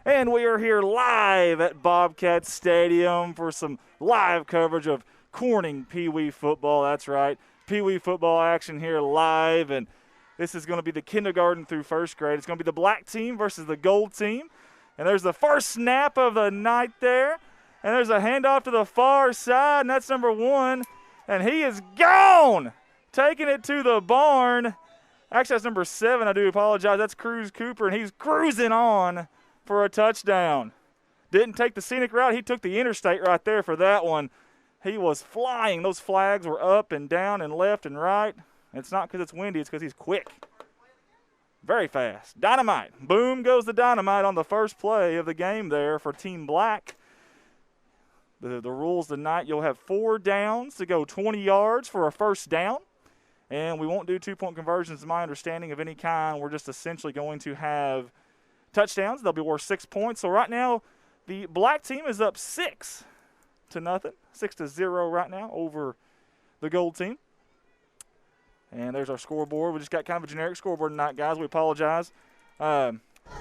And we are here live at Bobcat Stadium for some live coverage of Corning Peewee football. That's right, Peewee football action here live. And this is going to be the kindergarten through first grade. It's going to be the black team versus the gold team. And there's the first snap of the night there. And there's a handoff to the far side, and that's number 1. And he is gone, taking it to the barn. Actually, that's number 7. I do apologize. That's Cruz Cooper, and he's cruising on for a touchdown. Didn't take the scenic route. He took the interstate right there for that one. He was flying. Those flags were up and down and left and right. It's not because it's windy. It's because he's quick. Very fast. Dynamite. Boom goes the dynamite on the first play of the game there for Team Black. The rules tonight, you'll have 4 downs to go 20 yards for a first down. And we won't do 2-point conversions, in my understanding, of any kind. We're just essentially going to have touchdowns. They'll be worth 6 points. So right now, the black team is up 6-0, 6-0 right now over the gold team. And there's our scoreboard. We just got kind of a generic scoreboard tonight, guys. We apologize.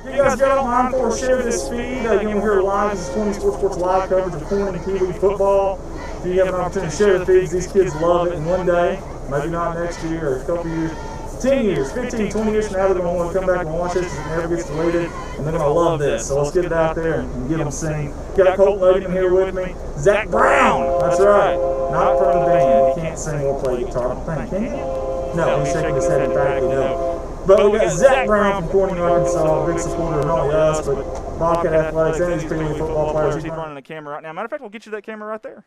You guys get online for share this feed. You can hear live. This is 20 Sports live coverage of Corning Peewee football. If you have an opportunity to share the feeds, these kids love it. And one day, maybe not next year or a couple years, 10 years, 15, 20 years from now, they're going to want to come back and watch this because it never gets deleted, and they're going to love this. So let's get it out there and get them seen. Got Colt Logan here with me. Zach Brown, that's right. Not from the band. He can't sing or play guitar. Can you? No, he's shaking his head emphatically no. But we got Zach Brown from Corning, Arkansas, a big supporter of not only us, but Bobcat Athletics and these Peewee football players. He's running the camera right now. Matter of fact, we'll get you that camera right there.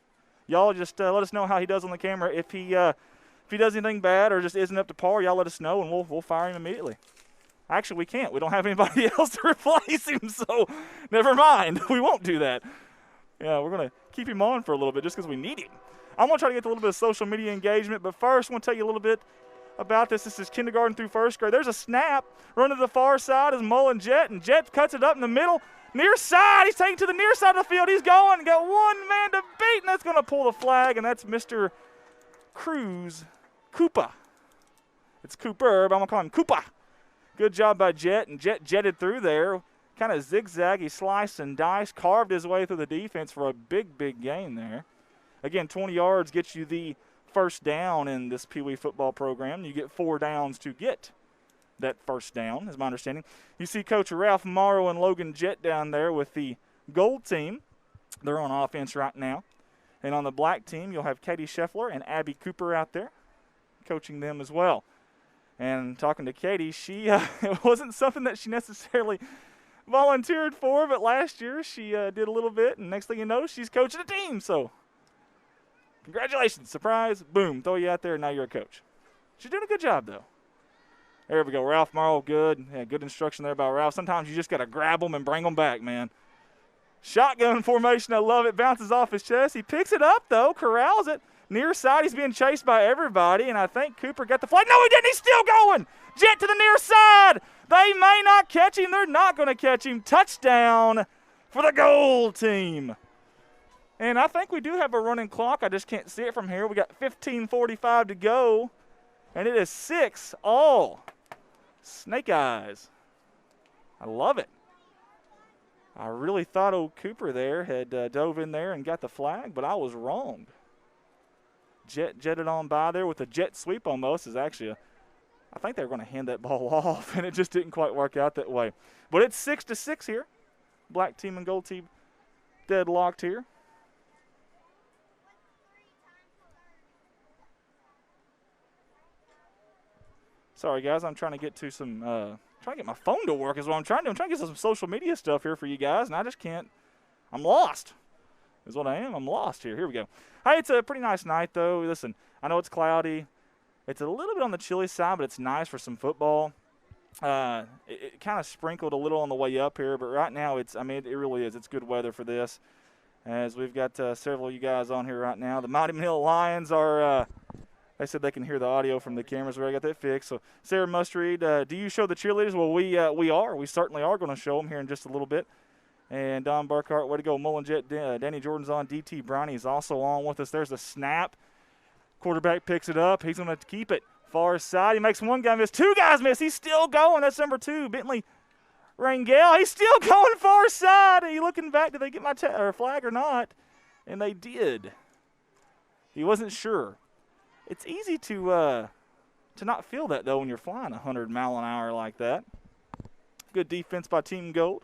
Y'all just let us know how he does on the camera. If he does anything bad or just isn't up to par, y'all let us know, and we'll fire him immediately. Actually, we can't. We don't have anybody else to replace him, so never mind. We won't do that. Yeah, we're going to keep him on for a little bit just because we need him. I'm going to try to get a little bit of social media engagement, but first I want to tell you a little bit about this. This is kindergarten through first grade. There's a snap. Running to the far side is Mullen Jet, and Jet cuts it up in the middle. Near side. He's taking to the near side of the field. He's going. Got one man to beat, and that's going to pull the flag, and that's Mr. Cruz Cooper. It's Cooper, but I'm going to call him Cooper. Good job by Jet, and Jet jetted through there. Kind of zigzag. He sliced and diced, carved his way through the defense for a big, big gain there. Again, 20 yards gets you the first down in this Peewee football program. You get 4 downs to get that first down, is my understanding. You see Coach Ralph Morrow and Logan Jet down there with the gold team. They're on offense right now. And on the black team, you'll have Katie Scheffler and Abby Cooper out there coaching them as well. And talking to Katie, it wasn't something that she necessarily volunteered for, but last year she did a little bit, and next thing you know, she's coaching a team. So congratulations, surprise, boom, throw you out there, and now you're a coach. She's doing a good job, though. There we go, Ralph Morrow, good. Yeah, good instruction there by Ralph. Sometimes you just got to grab them and bring them back, man. Shotgun formation, I love it. Bounces off his chest. He picks it up, though, corrals it. Near side, he's being chased by everybody, and I think Cooper got the flag. No, he didn't. He's still going. Jet to the near side. They may not catch him. They're not going to catch him. Touchdown for the gold team. And I think we do have a running clock. I just can't see it from here. We got 15:45 to go, and it is 6-all. Snake eyes. I love it. I really thought old Cooper there had dove in there and got the flag, but I was wrong. Jetted on by there with a jet sweep almost is actually I think they were going to hand that ball off, and it just didn't quite work out that way. But it's 6-6 here. Black team and gold team deadlocked here. Sorry, guys. I'm trying to get to some trying to get my phone to work is what I'm trying to do. I'm trying to get some social media stuff here for you guys, and I just can't. I'm lost is what I am. I'm lost here. Here we go. Hey, it's a pretty nice night, though. Listen, I know it's cloudy. It's a little bit on the chilly side, but it's nice for some football. It kind of sprinkled a little on the way up here, but right now it really is. It's good weather for this. As we've got several of you guys on here right now. The Mighty Mill Lions are they said they can hear the audio from the cameras. We already got that fixed. So, Sarah Mustreed, do you show the cheerleaders? Well, we are. We certainly are going to show them here in just a little bit. And Don Burkhart, way to go. Mullen Jet, Danny Jordan's on. D.T. Bronny is also on with us. There's a snap. Quarterback picks it up. He's going to keep it. Far side. He makes one guy miss. 2 guys miss. He's still going. That's number 2. Bentley Rangel, he's still going far side. He looking back, did they get my flag or not? And they did. He wasn't sure. It's easy to not feel that, though, when you're flying 100 mile an hour like that. Good defense by Team Gold.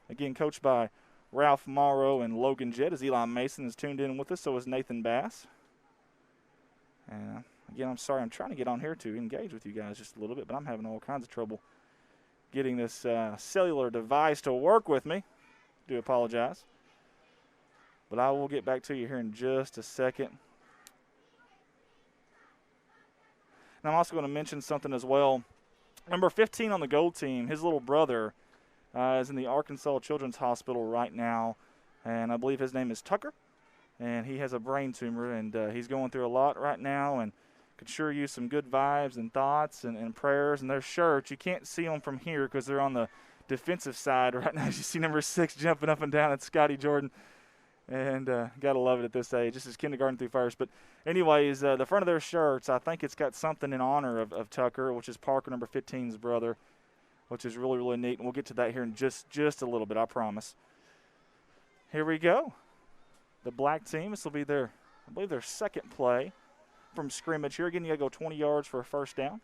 Again, coached by Ralph Morrow and Logan Jett, as Eli Mason is tuned in with us, so is Nathan Bass. And again, I'm sorry, I'm trying to get on here to engage with you guys just a little bit, but I'm having all kinds of trouble getting this cellular device to work with me. Do apologize. But I will get back to you here in just a second. And I'm also going to mention something as well. Number 15 on the Gold team, his little brother is in the Arkansas Children's Hospital right now, and I believe his name is Tucker, and he has a brain tumor, and he's going through a lot right now, and could sure use some good vibes and thoughts and prayers. And their shirts, you can't see them from here because they're on the defensive side right now. As you see number 6 jumping up and down at Scotty Jordan, and got to love it at this age. This is kindergarten through first. But anyways, the front of their shirts, I think it's got something in honor of Tucker, which is Parker, number 15's brother, which is really, really neat. And we'll get to that here in just a little bit, I promise. Here we go. The black team, this will be their, I believe, their second play from scrimmage here. Again, you got to go 20 yards for a first down.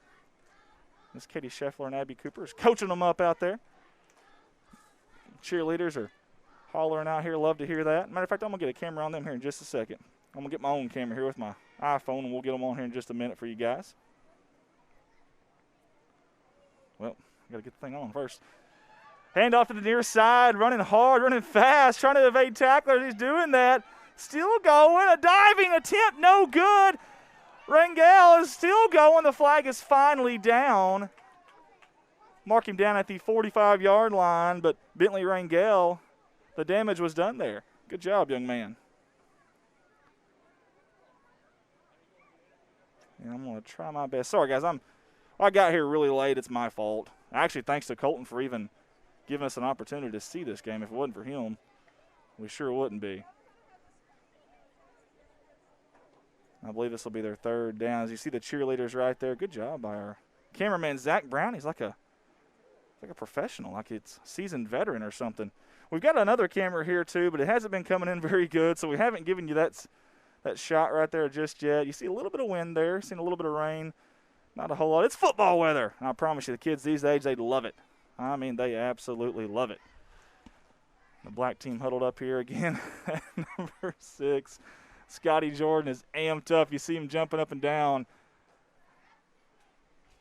Miss Katie Scheffler and Abby Cooper is coaching them up out there. Cheerleaders are hollering out here. Love to hear that. Matter of fact, I'm going to get a camera on them here in just a second. I'm going to get my own camera here with my iPhone, and we'll get them on here in just a minute for you guys. Well, got to get the thing on first. Hand off to the near side, running hard, running fast, trying to evade tacklers. He's doing that. Still going. A diving attempt, no good. Rangel is still going. The flag is finally down. Mark him down at the 45-yard line, but Bentley Rangel, the damage was done there. Good job, young man. And I'm going to try my best. Sorry, guys, I got here really late. It's my fault. Actually, thanks to Colton for even giving us an opportunity to see this game. If it wasn't for him, we sure wouldn't be. I believe this will be their third down. As you see the cheerleaders right there, good job by our cameraman, Zach Brown. He's like a professional, like it's a seasoned veteran or something. We've got another camera here too, but it hasn't been coming in very good, so we haven't given you that shot right there just yet. You see a little bit of wind there, seen a little bit of rain, not a whole lot. It's football weather. And I promise you, the kids these days, they love it. I mean, they absolutely love it. The black team huddled up here again at number 6. Scotty Jordan is amped up. You see him jumping up and down.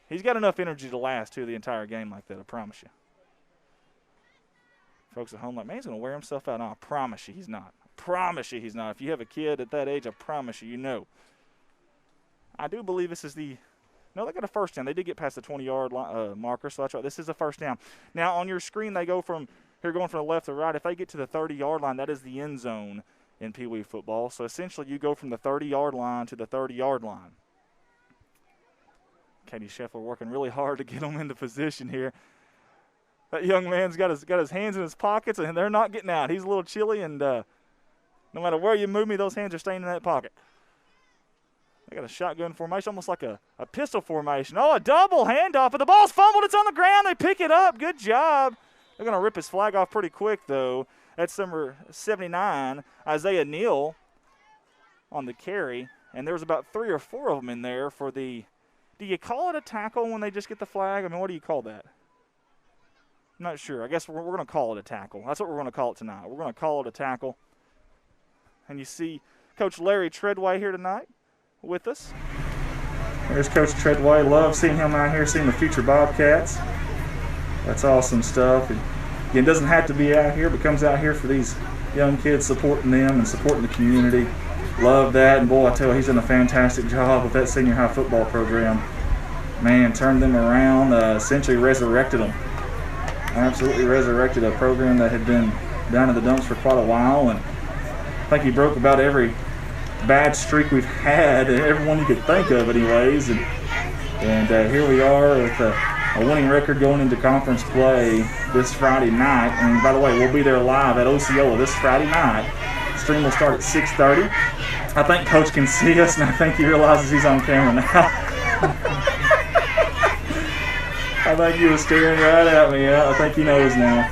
He's got enough energy to last, too, the entire game like that, I promise you. Folks at home like, man, he's going to wear himself out. No, I promise you he's not. I promise you he's not. If you have a kid at that age, I promise you, you know. I do believe this is the – no, they got a first down. They did get past the 20-yard marker, so that's right. This is a first down. Now, on your screen, they go from – here going from the left to right. If they get to the 30-yard line, that is the end zone in Peewee football. So, essentially, you go from the 30-yard line to the 30-yard line. Katie Scheffler working really hard to get them into position here. That young man's got his hands in his pockets, and they're not getting out. He's a little chilly, and no matter where you move me, those hands are staying in that pocket. They got a shotgun formation, almost like a pistol formation. Oh, a double handoff, but the ball's fumbled. It's on the ground. They pick it up. Good job. They're going to rip his flag off pretty quick, though. That's number 79, Isaiah Neal, on the carry. And there was about 3 or 4 of them in there for the – do you call it a tackle when they just get the flag? I mean, what do you call that? I'm not sure. I guess we're going to call it a tackle. That's what we're going to call it tonight. We're going to call it a tackle. And you see Coach Larry Treadway here tonight with us. There's Coach Treadway. Love seeing him out here, seeing the future Bobcats. That's awesome stuff. And again, it doesn't have to be out here, but comes out here for these young kids, supporting them and supporting the community. Love that. And boy, I tell you, he's done a fantastic job with that senior high football program. Man, turned them around, essentially resurrected them. Absolutely resurrected a program that had been down in the dumps for quite a while, and I think he broke about every bad streak we've had, everyone you could think of anyways, and here we are with a winning record going into conference play this Friday night. And by the way, we'll be there live at Osceola this Friday night. The stream will start at 6:30. I think Coach can see us, and I think he realizes he's on camera now. I think he was staring right at me. Yeah, I think he knows now.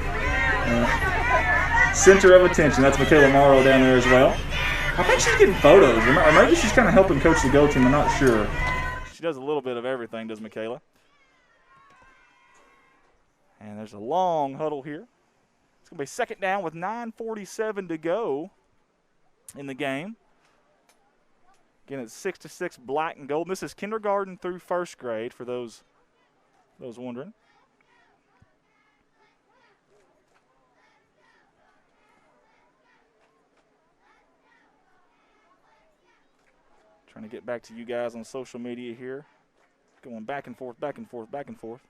Center of attention. That's Michaela Morrow down there as well. I think she's getting photos, or maybe she's kind of helping coach the Go team. I'm not sure. She does a little bit of everything, does Michaela. And there's a long huddle here. It's going to be second down with 9:47 to go in the game. Again, it's 6-6 black and gold. This is kindergarten through first grade for those wondering. Trying to get back to you guys on social media here. Going back and forth, back and forth, back and forth.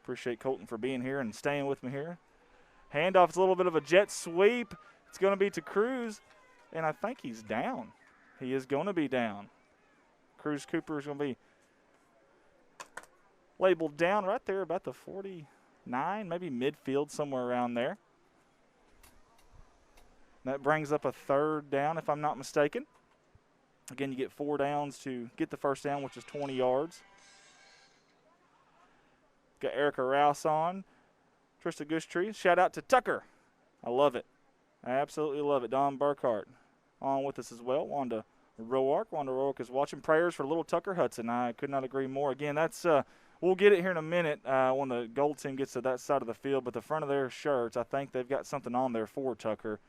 Appreciate Colton for being here and staying with me here. Handoff is a little bit of a jet sweep. It's going to be to Cruz, and I think he's down. He is going to be down. Cruz Cooper is going to be labeled down right there about the 49, maybe midfield, somewhere around there. That brings up a third down, if I'm not mistaken. Again, you get 4 downs to get the first down, which is 20 yards. Got Erica Rouse on. Trista Goosetree. Shout out to Tucker. I love it. I absolutely love it. Don Burkhart on with us as well. Wanda Roark. Wanda Roark is watching. Prayers for little Tucker Hudson. I could not agree more. Again, that's we'll get it here in a minute when the gold team gets to that side of the field. But the front of their shirts, I think they've got something on there for Tucker.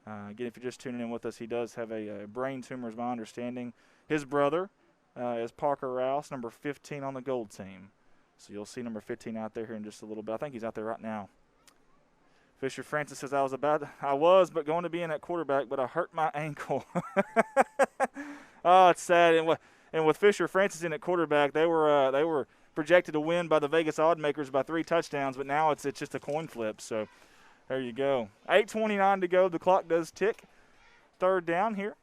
Again, if you're just tuning in with us, he does have a brain tumor, is my understanding. His brother is Parker Rouse, number 15 on the gold team. So you'll see number 15 out there here in just a little bit. I think he's out there right now. Fisher Francis says, I was, but going to be in at quarterback, but I hurt my ankle. Oh, it's sad. And with Fisher Francis in at quarterback, they were projected to win by the Vegas odd makers by 3 touchdowns, but now it's just a coin flip. So there you go. 8:29 to go. The clock does tick. Third down here.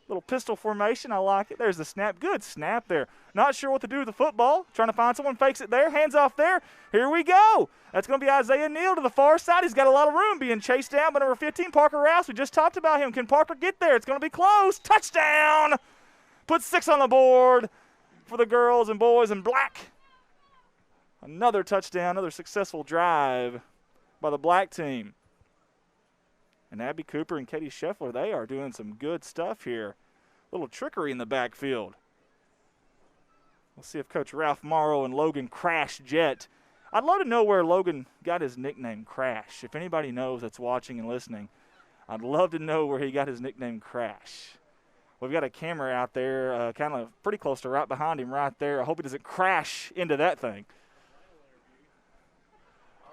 Little pistol formation. I like it. There's the snap. Good snap there. Not sure what to do with the football. Trying to find someone. Fakes it there. Hands off there. Here we go. That's going to be Isaiah Neal to the far side. He's got a lot of room being chased down by number 15, Parker Rouse. We just talked about him. Can Parker get there? It's going to be close. Touchdown. Put 6 on the board for the girls and boys in black. Another touchdown. Another successful drive by the black team. And Abby Cooper and Katie Scheffler, they are doing some good stuff here. A little trickery in the backfield. We'll see if Coach Ralph Morrow and Logan Crash Jet. I'd love to know where Logan got his nickname Crash. If anybody knows that's watching and listening, I'd love to know where he got his nickname Crash. We've got a camera out there kind of pretty close to right behind him right there. I hope he doesn't crash into that thing.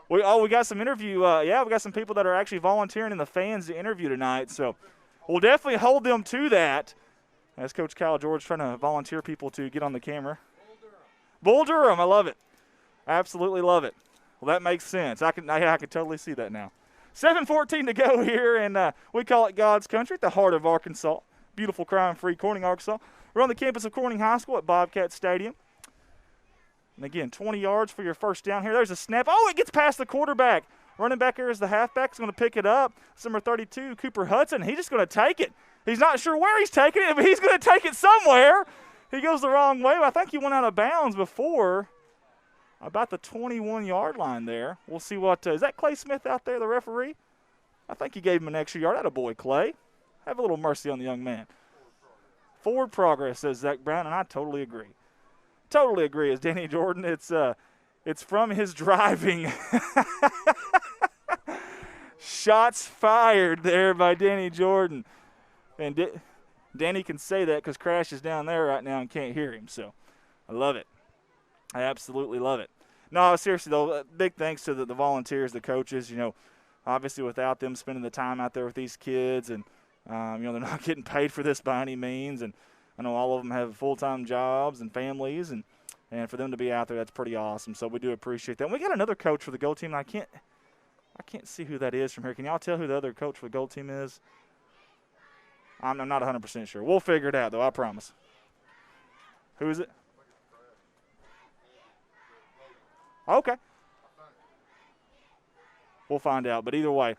We got some interview. We got some people that are actually volunteering in the fans to interview tonight. So we'll definitely hold them to that. As Coach Kyle George trying to volunteer people to get on the camera. Bull Durham, I love it. Absolutely love it. Well, that makes sense. I can totally see that now. 7:14 to go here, and we call it God's Country at the heart of Arkansas. Beautiful, crime-free Corning, Arkansas. We're on the campus of Corning High School at Bobcat Stadium. And again, 20 yards for your first down here. There's a snap. Oh, it gets past the quarterback. Running back here is the halfback. He's going to pick it up. It's number 32, Cooper Hudson. He's just going to take it. He's not sure where he's taking it, but he's going to take it somewhere. He goes the wrong way. I think he went out of bounds before about the 21-yard line there. We'll see what is that Clay Smith out there, the referee? I think he gave him an extra yard. Attaboy, Clay. Have a little mercy on the young man. Forward progress, says Zach Brown, and I totally agree. Totally agree, as Danny Jordan. It's from his driving. Shots fired there by Danny Jordan. And Danny can say that because Crash is down there right now and can't hear him. So I love it. I absolutely love it. No, seriously, though, big thanks to the volunteers, the coaches. You know, obviously without them spending the time out there with these kids and, they're not getting paid for this by any means. And I know all of them have full-time jobs and families, and for them to be out there, that's pretty awesome. So we do appreciate that. And we got another coach for the Gold Team, and I can't see who that is from here. Can y'all tell who the other coach for the Gold Team is? I'm not 100% sure. We'll figure it out, though, I promise. Who is it? Okay. We'll find out, but either way.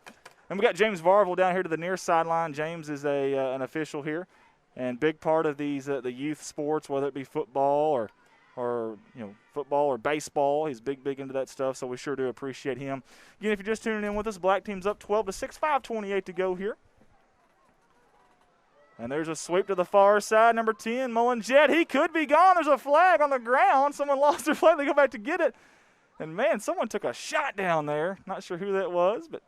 And we got James Varvel down here to the near sideline. James is an official here. And big part of these the youth sports, whether it be football or football or baseball. He's big into that stuff, so we sure do appreciate him. Again, if you're just tuning in with us, Black team's up 12-6, 5:28 to go here. And there's a sweep to the far side, number 10, Mullen Jett. He could be gone. There's a flag on the ground. Someone lost their flag. They go back to get it. And, man, someone took a shot down there. Not sure who that was, but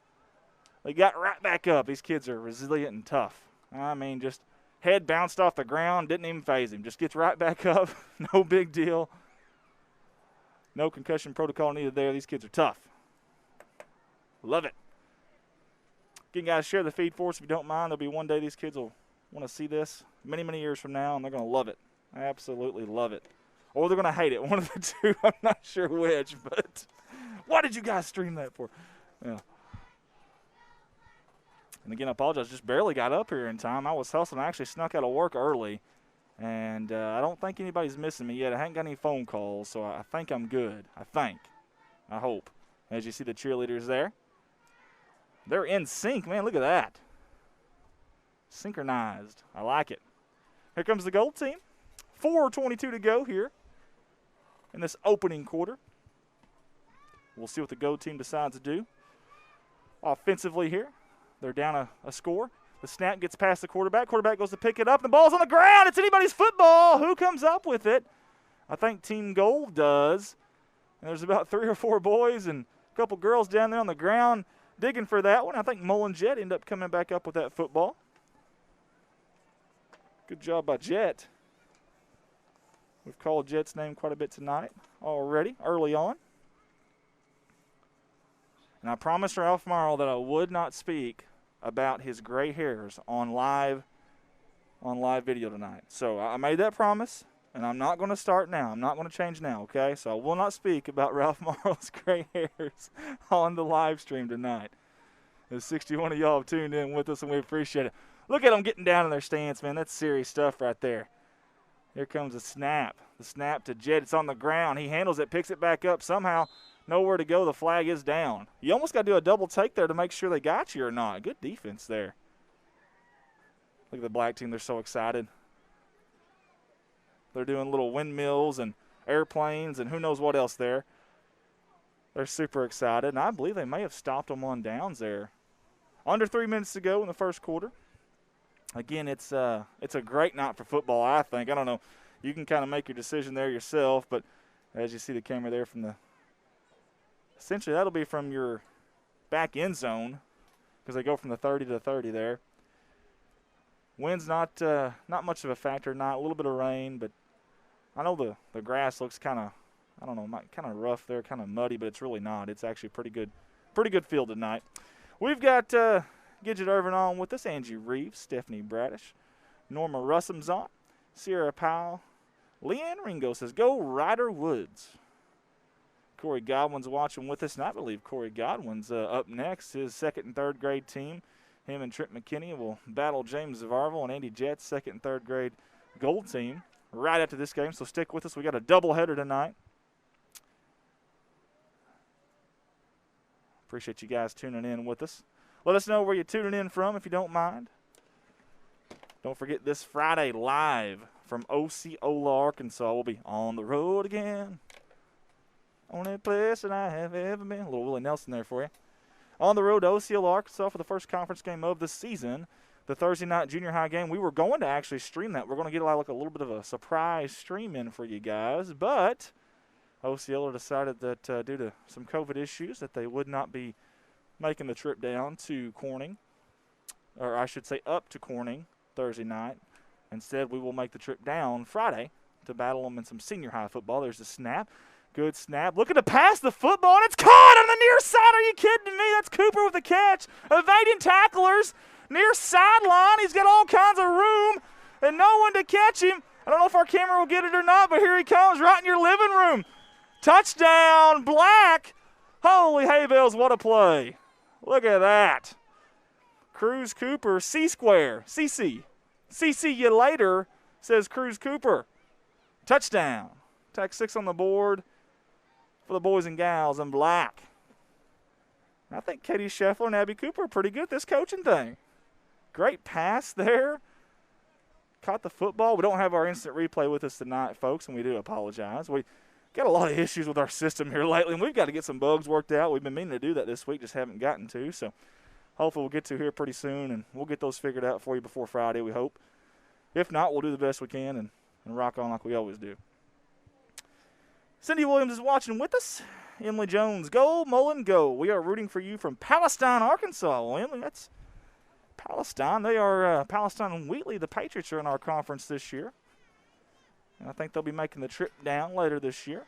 they got right back up. These kids are resilient and tough. I mean, just head bounced off the ground, didn't even phase him. Just gets right back up. No big deal. No concussion protocol needed there. These kids are tough. Love it. Again, guys, share the feed for us if you don't mind. There'll be one day these kids will want to see this many years from now, and they're going to love it. Absolutely love it. Or they're going to hate it. One of the two. I'm not sure which, but why did you guys stream that for? Yeah. And again, I apologize. Just barely got up here in time. I was hustling. I actually snuck out of work early, and I don't think anybody's missing me yet. I haven't got any phone calls, so I think I'm good. I hope. As you see the cheerleaders there. They're in sync. Man, look at that. Synchronized. I like it. Here comes the gold team. 4:22 to go here in this opening quarter. We'll see what the gold team decides to do. Offensively here, they're down a score. The snap gets past the quarterback. Quarterback goes to pick it up. The ball's on the ground. It's anybody's football. Who comes up with it? I think Team Gold does. And there's about 3 or 4 boys and a couple girls down there on the ground digging for that one. I think Mullen Jett ended up coming back up with that football. Good job by Jett. We've called Jett's name quite a bit tonight already, early on. And I promised Ralph Marl that I would not speak about his gray hairs on live video tonight. So I made that promise, and I'm not going to start now. I'm not going to change now, okay? So I will not speak about Ralph Marl's gray hairs on the live stream tonight. There's 61 of y'all have tuned in with us, and we appreciate it. Look at them getting down in their stance, man. That's serious stuff right there. Here comes the snap. The snap to Jett. It's on the ground. He handles it, picks it back up. Somehow, nowhere to go. The flag is down. You almost got to do a double take there to make sure they got you or not. Good defense there. Look at the black team. They're so excited. They're doing little windmills and airplanes and who knows what else there. They're super excited, and I believe they may have stopped them on downs there. Under 3 minutes to go in the first quarter. Again, it's a great night for football, I think. I don't know. You can kind of make your decision there yourself, but as you see the camera there from the – essentially that'll be from your back end zone because they go from the 30 to the 30 there. Wind's not much of a factor tonight. A little bit of rain, but I know the grass looks kind of, I don't know, kind of rough there, kind of muddy, but it's really not. It's actually pretty good field tonight. We've got Gidget Irvin on with us, Angie Reeves, Stephanie Bradish, Norma Russum's on, Sierra Powell, Leanne Ringo says, "Go Ryder Woods." Corey Godwin's watching with us, and I believe Corey Godwin's up next. His second and third grade team, him and Trent McKinney, will battle James Zavarville and Andy Jett's second and third grade gold team right after this game. So stick with us. We got a doubleheader tonight. Appreciate you guys tuning in with us. Let us know where you're tuning in from if you don't mind. Don't forget this Friday live from Osceola, Arkansas. We'll be on the road again. Only place that I have ever been. A little Willie Nelson there for you. On the road to Osceola, Arkansas for the first conference game of the season. The Thursday night junior high game. We were going to actually stream that. We're going to get like a little bit of a surprise stream in for you guys. But Osceola decided that due to some COVID issues that they would not be making the trip down to Corning. Or I should say up to Corning Thursday night. Instead, we will make the trip down Friday to battle them in some senior high football. There's the snap. Good snap. Looking to pass the football, and it's caught on the near side. Are you kidding me? That's Cooper with the catch. Evading tacklers. Near sideline. He's got all kinds of room and no one to catch him. I don't know if our camera will get it or not, but here he comes right in your living room. Touchdown, Black. Holy hay bales, what a play. Look at that. Cruz Cooper, C-square, CC. CC you later, says Cruz Cooper. Touchdown. Tag 6 on the board for the boys and gals in black. I think Katie Scheffler and Abby Cooper are pretty good at this coaching thing. Great pass there. Caught the football. We don't have our instant replay with us tonight, folks, and we do apologize. We got a lot of issues with our system here lately, and we've got to get some bugs worked out. We've been meaning to do that this week, just haven't gotten to. So hopefully we'll get to here pretty soon, and we'll get those figured out for you before Friday, we hope. If not, we'll do the best we can and rock on like we always do. Cindy Williams is watching with us. Emily Jones, go, Mullen, go. We are rooting for you from Palestine, Arkansas. Well, Emily, that's Palestine. They are Palestine and Wheatley. The Patriots are in our conference this year. And I think they'll be making the trip down later this year.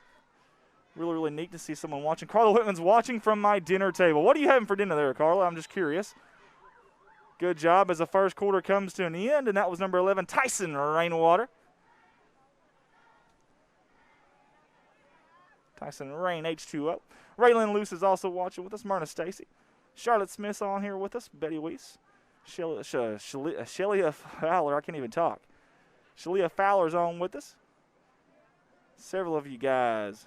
Really, really neat to see someone watching. Carla Whitman's watching from my dinner table. What are you having for dinner there, Carla? I'm just curious. Good job as the first quarter comes to an end, and that was number 11, Tyson Rainwater. Tyson Rain, H2O. Raylan Luce is also watching with us. Myrna Stacy. Charlotte Smith's on here with us. Betty Weiss. Shelia Fowler. I can't even talk. Shelia Fowler's on with us. Several of you guys.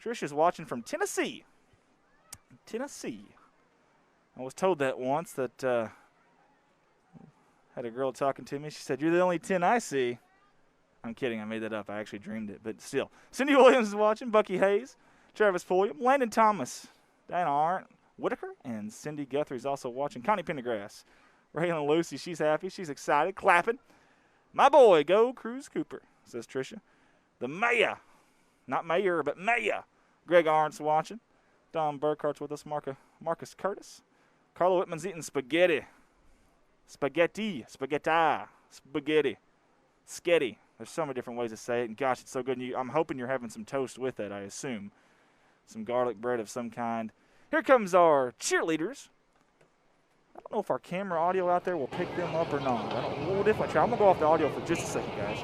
Trisha's watching from Tennessee. Tennessee. I was told that once that had a girl talking to me. She said, "You're the only 10 I see." I'm kidding. I made that up. I actually dreamed it, but still. Cindy Williams is watching. Bucky Hayes, Travis Pulliam, Landon Thomas, Diana Arndt, Whitaker, and Cindy Guthrie's also watching. Connie Pendergrass, Raylan Lucy, she's happy. She's excited, clapping. My boy, go Cruz Cooper, says Tricia. The mayor, not mayor, but mayor. Greg Arndt's watching. Don Burkhart's with us. Marcus Curtis. Carla Whitman's eating spaghetti. Spaghetti. Sketty. There's so many different ways to say it, and gosh, it's so good. And I'm hoping you're having some toast with it, I assume. Some garlic bread of some kind. Here comes our cheerleaders. I don't know if our camera audio out there will pick them up or not. We'll definitely try. I'm going to go off the audio for just a second, guys.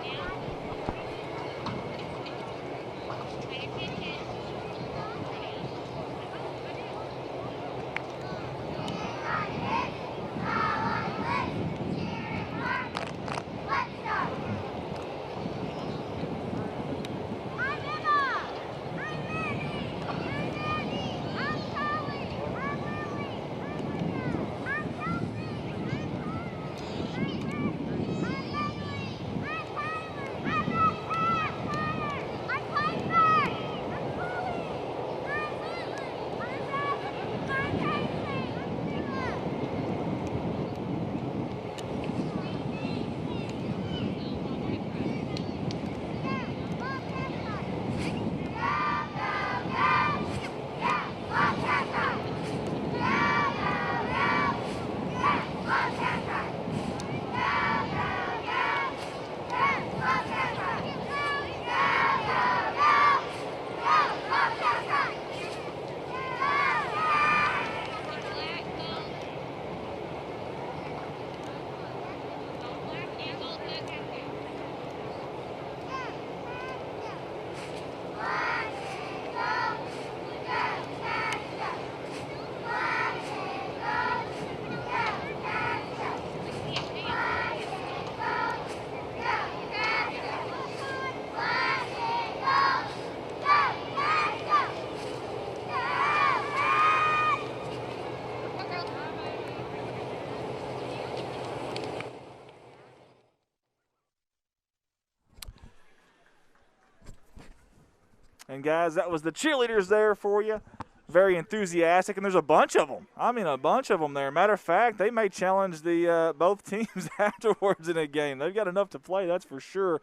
And, guys, that was the cheerleaders there for you. Very enthusiastic, and there's a bunch of them. I mean, a bunch of them there. Matter of fact, they may challenge the both teams afterwards in a game. They've got enough to play, that's for sure. I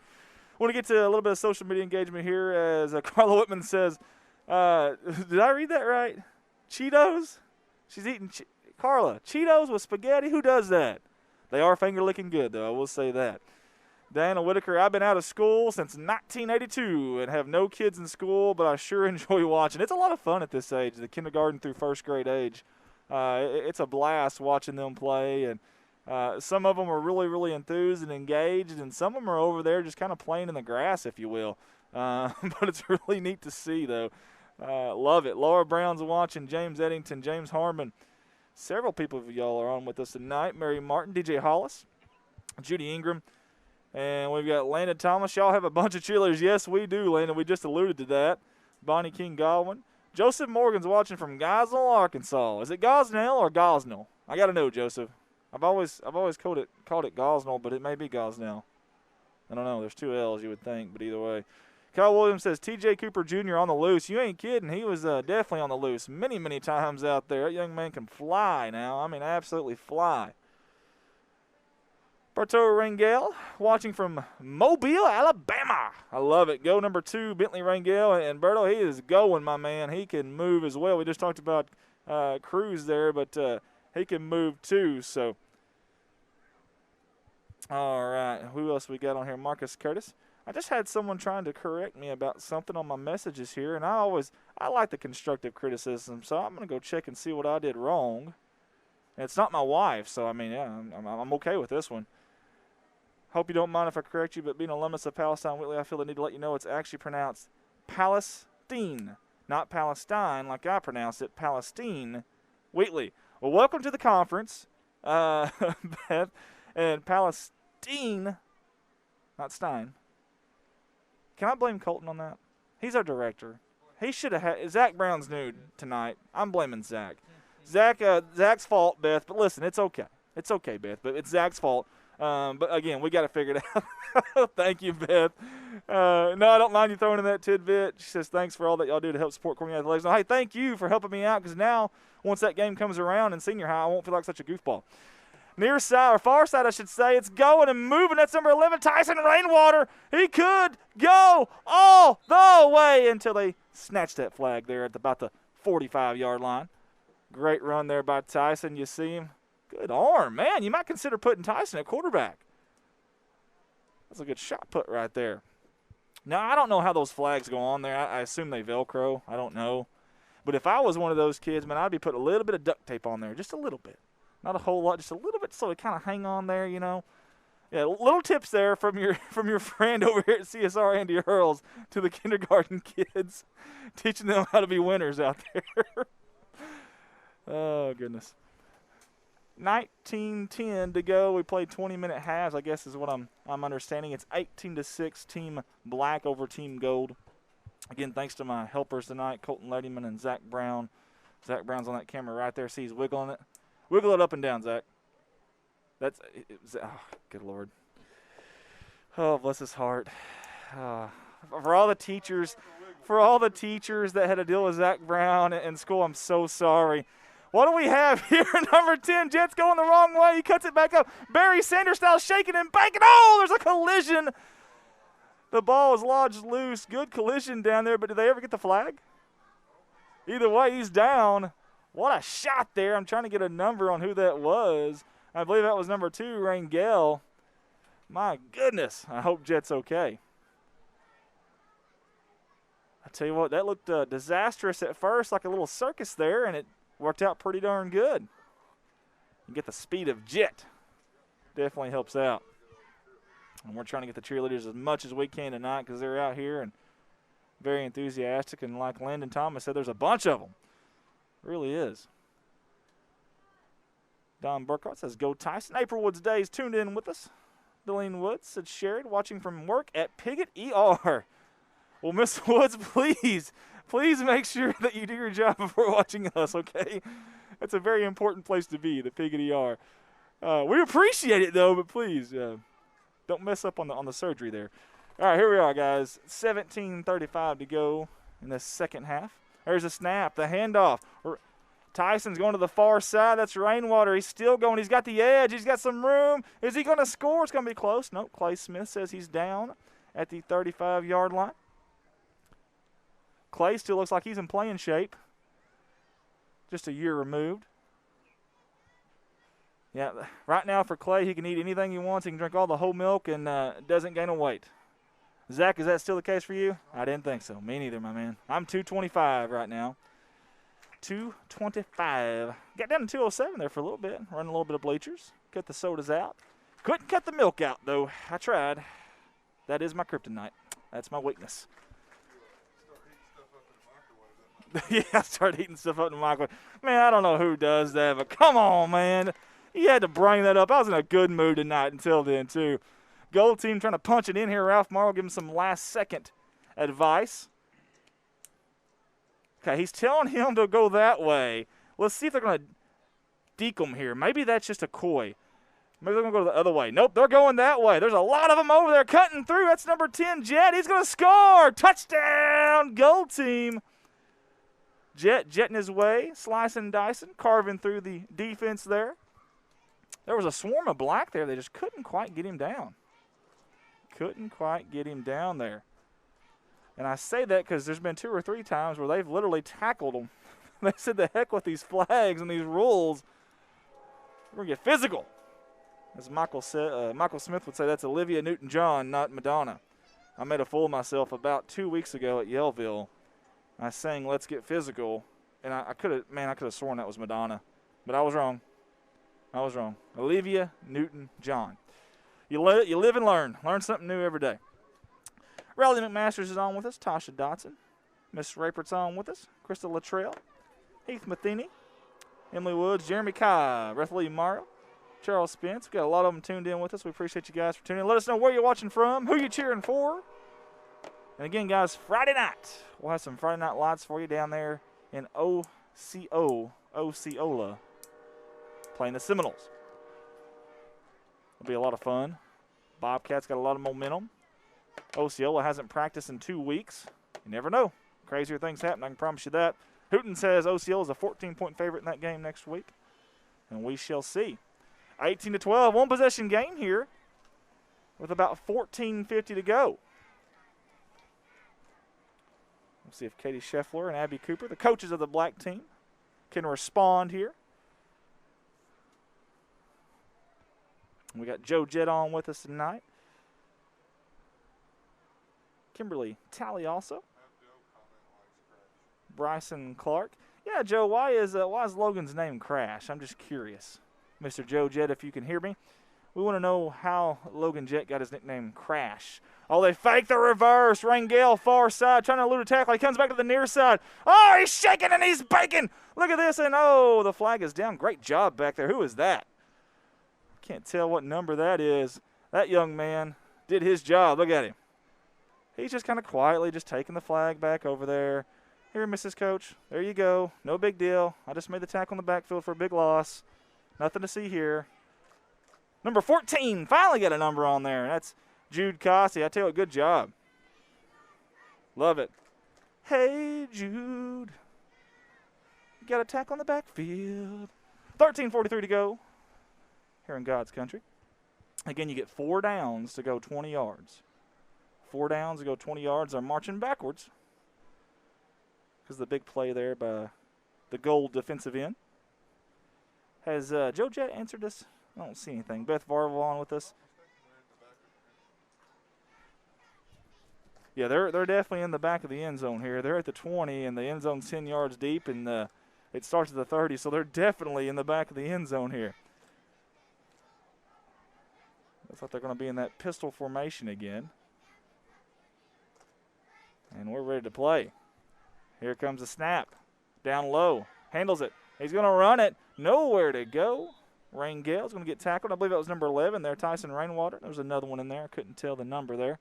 want to get to a little bit of social media engagement here as Carla Whitman says, did I read that right? Cheetos? She's eating Carla, Cheetos with spaghetti? Who does that? They are finger-licking good, though, I will say that. Diana Whitaker, I've been out of school since 1982 and have no kids in school, but I sure enjoy watching. It's a lot of fun at this age, the kindergarten through first grade age. It's a blast watching them play, and some of them are really, really enthused and engaged, and some of them are over there just kind of playing in the grass, if you will. But it's really neat to see, though. Love it. Laura Brown's watching, James Eddington, James Harmon. Several people of y'all are on with us tonight. Mary Martin, DJ Hollis, Judy Ingram. And we've got Landon Thomas. Y'all have a bunch of cheerleaders. Yes, we do, Landon. We just alluded to that. Bonnie King Godwin. Joseph Morgan's watching from Gosnell, Arkansas. Is it Gosnell or Gosnell? I got to know, Joseph. I've always called it Gosnell, but it may be Gosnell. I don't know. There's two L's, you would think, but either way. Kyle Williams says T.J. Cooper Jr. on the loose. You ain't kidding. He was definitely on the loose many, many times out there. That young man can fly now. I mean, absolutely fly. Bartow Rangel watching from Mobile, Alabama. I love it. Go number 2, Bentley Rangel. And Berto, he is going, my man. He can move as well. We just talked about Cruz there, but he can move too. So, all right. Who else we got on here? Marcus Curtis. I just had someone trying to correct me about something on my messages here, and I like the constructive criticism, so I'm going to go check and see what I did wrong. And it's not my wife, so, I mean, yeah, I'm okay with this one. Hope you don't mind if I correct you, but being alumnus of Palestine Wheatley, I feel the need to let you know it's actually pronounced Palestine, not Palestine like I pronounced it, Palestine Wheatley. Well, welcome to the conference, Beth, and Palestine, not Stein. Can I blame Colton on that? He's our director. He should have had – Zach Brown's new tonight. I'm blaming Zach. Zach's fault, Beth, but listen, it's okay. It's okay, Beth, but it's Zach's fault. But, again, we got to figure it out. Thank you, Beth. No, I don't mind you throwing in that tidbit. She says, thanks for all that y'all do to help support Cornelius Athletics. No, hey, thank you for helping me out because now, once that game comes around in senior high, I won't feel like such a goofball. Near side, or far side, I should say. It's going and moving. That's number 11, Tyson Rainwater. He could go all the way until they snatched that flag there at about the 45-yard line. Great run there by Tyson. You see him. Good arm, man. You might consider putting Tyson at quarterback. That's a good shot put right there. Now, I don't know how those flags go on there. I assume they Velcro. I don't know. But if I was one of those kids, man, I'd be putting a little bit of duct tape on there, just a little bit. Not a whole lot, just a little bit so it kind of hang on there, you know. Yeah, little tips there from your friend over here at CSR, Andy Earls, to the kindergarten kids, teaching them how to be winners out there. Oh, goodness. 19:10 to go. We played 20-minute halves, I guess is what I'm understanding. It's 18-6, Team Black over Team Gold. Again, thanks to my helpers tonight, Colton Lettyman and Zach Brown. Zach Brown's on that camera right there. See, he's wiggling it. Wiggle it up and down, Zach. That's oh, good Lord. Oh, bless his heart. For all the teachers that had to deal with Zach Brown in school, I'm so sorry. What do we have here? Number 10, Jets going the wrong way. He cuts it back up. Barry Sanders style shaking and banking. Oh, there's a collision. The ball is lodged loose. Good collision down there, but did they ever get the flag? Either way, he's down. What a shot there. I'm trying to get a number on who that was. I believe that was number 2, Rangel. My goodness. I hope Jet's okay. I tell you what, that looked disastrous at first, like a little circus there, and it worked out pretty darn good. You get the speed of Jet. Definitely helps out. And we're trying to get the cheerleaders as much as we can tonight because they're out here and very enthusiastic. And like Landon Thomas said, there's a bunch of them. Really is. Don Burkhart says, go Tyson. April Woods Days tuned in with us. Deline Woods said, Sherrod watching from work at Piggott ER. Well, Miss Woods, please make sure that you do your job before watching us, okay? That's a very important place to be, the Piggott ER. We appreciate it, though, but please don't mess up on the surgery there. All right, here we are, guys. 17:35 to go in the second half. There's a snap, the handoff. Tyson's going to the far side. That's Rainwater. He's still going. He's got the edge. He's got some room. Is he going to score? It's going to be close. Nope, Clay Smith says he's down at the 35-yard line. Clay still looks like he's in playing shape. Just a year removed. Yeah, right now for Clay, he can eat anything he wants. He can drink all the whole milk and doesn't gain a weight. Zach, is that still the case for you? I didn't think so. Me neither, my man. I'm 225 right now. 225. Got down to 207 there for a little bit. Running a little bit of bleachers. Cut the sodas out. Couldn't cut the milk out, though. I tried. That is my kryptonite. That's my weakness. Yeah, start eating stuff up in the microwave. Man, I don't know who does that, but come on, man. You had to bring that up. I was in a good mood tonight until then, too. Gold team trying to punch it in here. Ralph Morrow giving some last-second advice. Okay, he's telling him to go that way. Let's see if they're going to deke him here. Maybe that's just a coy. Maybe they're going to go the other way. Nope, they're going that way. There's a lot of them over there cutting through. That's number 10, Jet. He's going to score. Touchdown, Gold Team. Jet jetting his way, slicing and dicing, carving through the defense there. There was a swarm of black there. They just couldn't quite get him down. Couldn't quite get him down there. And I say that because there's been 2 or 3 times where they've literally tackled him. They said, the heck with these flags and these rules. We're going to get physical. As Michael Smith would say, that's Olivia Newton-John, not Madonna. I made a fool of myself about 2 weeks ago at Yellville. I sang "Let's Get Physical," and I could have sworn that was Madonna, but I was wrong. Olivia Newton-John. You live and learn. Learn something new every day. Riley McMasters is on with us. Tasha Dotson. Miss Rapert's on with us. Krista Luttrell. Heath Matheny. Emily Woods. Jeremy Kai. Rethley Morrow. Charles Spence. We've got a lot of them tuned in with us. We appreciate you guys for tuning in. Let us know where you're watching from, who you're cheering for. And again, guys, Friday night, we'll have some Friday night lights for you down there in Osceola, playing the Seminoles. It'll be a lot of fun. Bobcats got a lot of momentum. Osceola hasn't practiced in 2 weeks. You never know. Crazier things happen, I can promise you that. Hooten says Osceola is a 14-point favorite in that game next week, and we shall see. 18-12, one-possession game here with about 14:50 to go. We'll see if Katie Scheffler and Abby Cooper, the coaches of the black team, can respond here. We got Joe Jett on with us tonight. Kimberly Talley also. Bryson Clark. Yeah, Joe, why is Logan's name Crash? I'm just curious. Mr. Joe Jett, if you can hear me. We want to know how Logan Jett got his nickname Crash. Oh, they fake the reverse. Rangel far side trying to elude a tackle. He comes back to the near side. Oh, he's shaking and he's baking. Look at this. And, oh, the flag is down. Great job back there. Who is that? Can't tell what number that is. That young man did his job. Look at him. He's just kind of quietly just taking the flag back over there. Here, Mrs. Coach. There you go. No big deal. I just made the tackle in the backfield for a big loss. Nothing to see here. Number 14 finally got a number on there. That's Jude Cossey. I tell you what, good job. Love it. Hey, Jude. You got a tackle in the backfield. 13:43 to go here in God's country. Again, you get 4 downs to go 20 yards. 4 downs to go 20 yards. They're marching backwards because of the big play there by the gold defensive end. Has Joe Jett answered this? I don't see anything. Beth Varvel on with us. Yeah, they're definitely in the back of the end zone here. They're at the 20, and the end zone's 10 yards deep, and it starts at the 30, so they're definitely in the back of the end zone here. Looks like they're going to be in that pistol formation again. And we're ready to play. Here comes the snap. Down low. Handles it. He's going to run it. Nowhere to go. Rangel's going to get tackled. I believe that was number 11 there, Tyson Rainwater. There was another one in there. I couldn't tell the number there.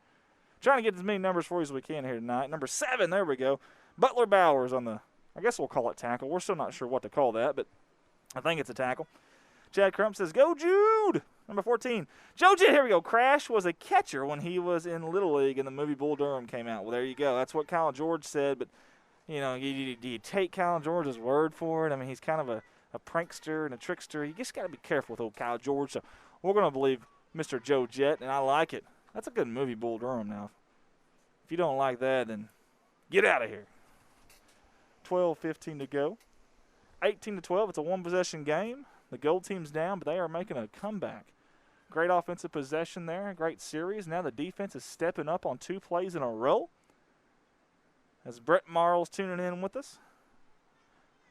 Trying to get as many numbers for you as we can here tonight. Number 7, there we go. Butler Bowers on the, I guess we'll call it tackle. We're still not sure what to call that, but I think it's a tackle. Chad Crump says, go Jude! Number 14. Joe Jett, here we go. Crash was a catcher when he was in Little League and the movie Bull Durham came out. Well, there you go. That's what Kyle George said, but, you know, do you take Kyle George's word for it? I mean, he's kind of a prankster and a trickster. You just got to be careful with old Kyle George. So we're going to believe Mr. Joe Jett, and I like it. That's a good movie, Bull Durham now. If you don't like that, then get out of here. 12:15 to go. 18-12. It's a one-possession game. The gold team's down, but they are making a comeback. Great offensive possession there. Great series. Now the defense is stepping up on 2 plays in a row. As Brett Marles tuning in with us.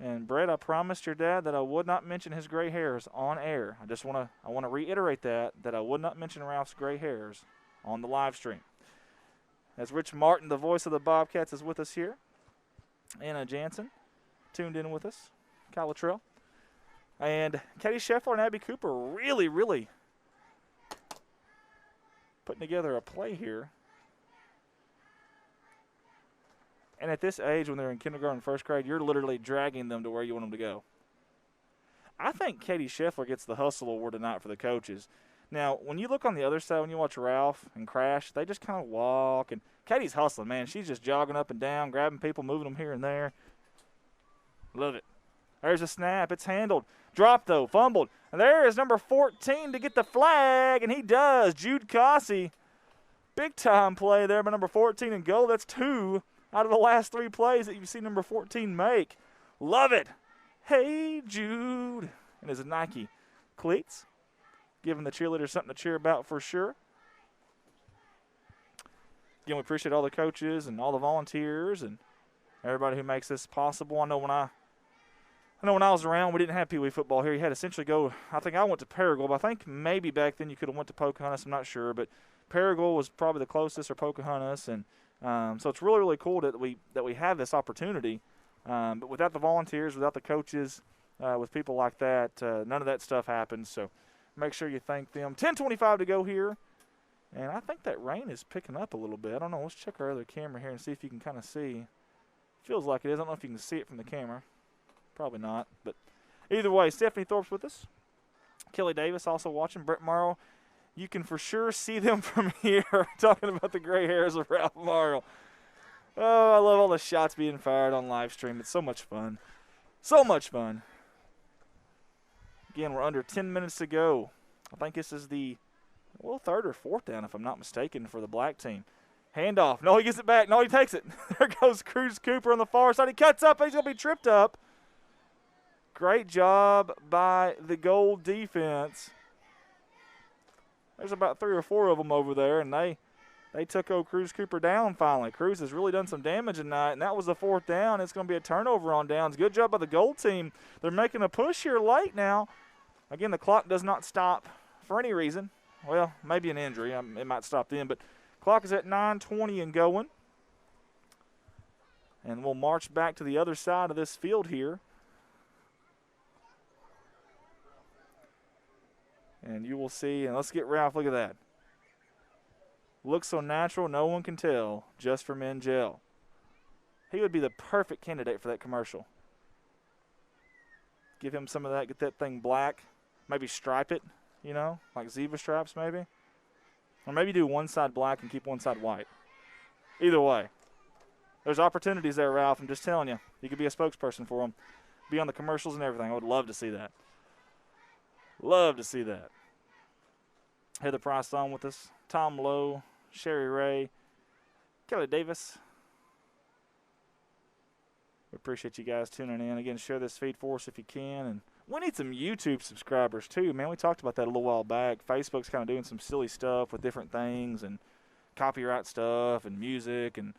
And Brett, I promised your dad that I would not mention his gray hairs on air. I want to reiterate that I would not mention Ralph's gray hairs on the live stream. As Rich Martin, the voice of the Bobcats, is with us here. Anna Jansen tuned in with us. Kyle Luttrell. And Katie Scheffler and Abby Cooper really, really putting together a play here. And at this age, when they're in kindergarten and first grade, you're literally dragging them to where you want them to go. I think Katie Scheffler gets the hustle award tonight for the coaches. Now, when you look on the other side, when you watch Ralph and Crash, they just kind of walk. And Katie's hustling, man. She's just jogging up and down, grabbing people, moving them here and there. Love it. There's a snap. It's handled. Dropped, though. Fumbled. And there is number 14 to get the flag, and he does. Jude Cossey. Big-time play there by number 14 and goal. That's 2 out of the last 3 plays that you've seen number 14 make. Love it. Hey, Jude. And his Nike cleats. Giving the cheerleaders something to cheer about for sure. Again, we appreciate all the coaches and all the volunteers and everybody who makes this possible. I know when I was around, we didn't have Peewee football here. You had to essentially go, I think I went to Paragould, but I think maybe back then you could have went to Pocahontas. I'm not sure, but Paragould was probably the closest, or Pocahontas. And so it's really, really cool that we have this opportunity. But without the volunteers, without the coaches, with people like that, none of that stuff happens. So make sure you thank them. 10:25 to go here. And I think that rain is picking up a little bit. I don't know. Let's check our other camera here and see if you can kind of see. Feels like it is. I don't know if you can see it from the camera. Probably not. But either way, Stephanie Thorpe's with us. Kelly Davis also watching. Brett Morrow. You can for sure see them from here talking about the gray hairs of Ralph Morrow. Oh, I love all the shots being fired on live stream. It's so much fun. So much fun. Again, we're under 10 minutes to go. I think this is the, third or fourth down, if I'm not mistaken, for the black team. Handoff. No, he gets it back. No, he takes it. There goes Cruz Cooper on the far side. He cuts up. He's going to be tripped up. Great job by the gold defense. There's about 3 or 4 of them over there, and they took old Cruz Cooper down finally. Cruz has really done some damage tonight, and that was the 4th down. It's going to be a turnover on downs. Good job by the gold team. They're making a push here late now. Again, the clock does not stop for any reason. Well, maybe an injury. It might stop then, but clock is at 9:20 and going. And we'll march back to the other side of this field here. And you will see, and let's get Ralph, look at that. Looks so natural, no one can tell, just from in gel. He would be the perfect candidate for that commercial. Give him some of that, get that thing black. Maybe stripe it, like zebra stripes maybe. Or maybe do one side black and keep one side white. Either way. There's opportunities there, Ralph. I'm just telling you. You could be a spokesperson for them. Be on the commercials and everything. I would love to see that. Love to see that. Heather Price on with us. Tom Lowe, Sherry Ray, Kelly Davis. We appreciate you guys tuning in. Again, share this feed for us if you can. And we need some YouTube subscribers too, man. We talked about that a little while back. Facebook's kind of doing some silly stuff with different things and copyright stuff and music, and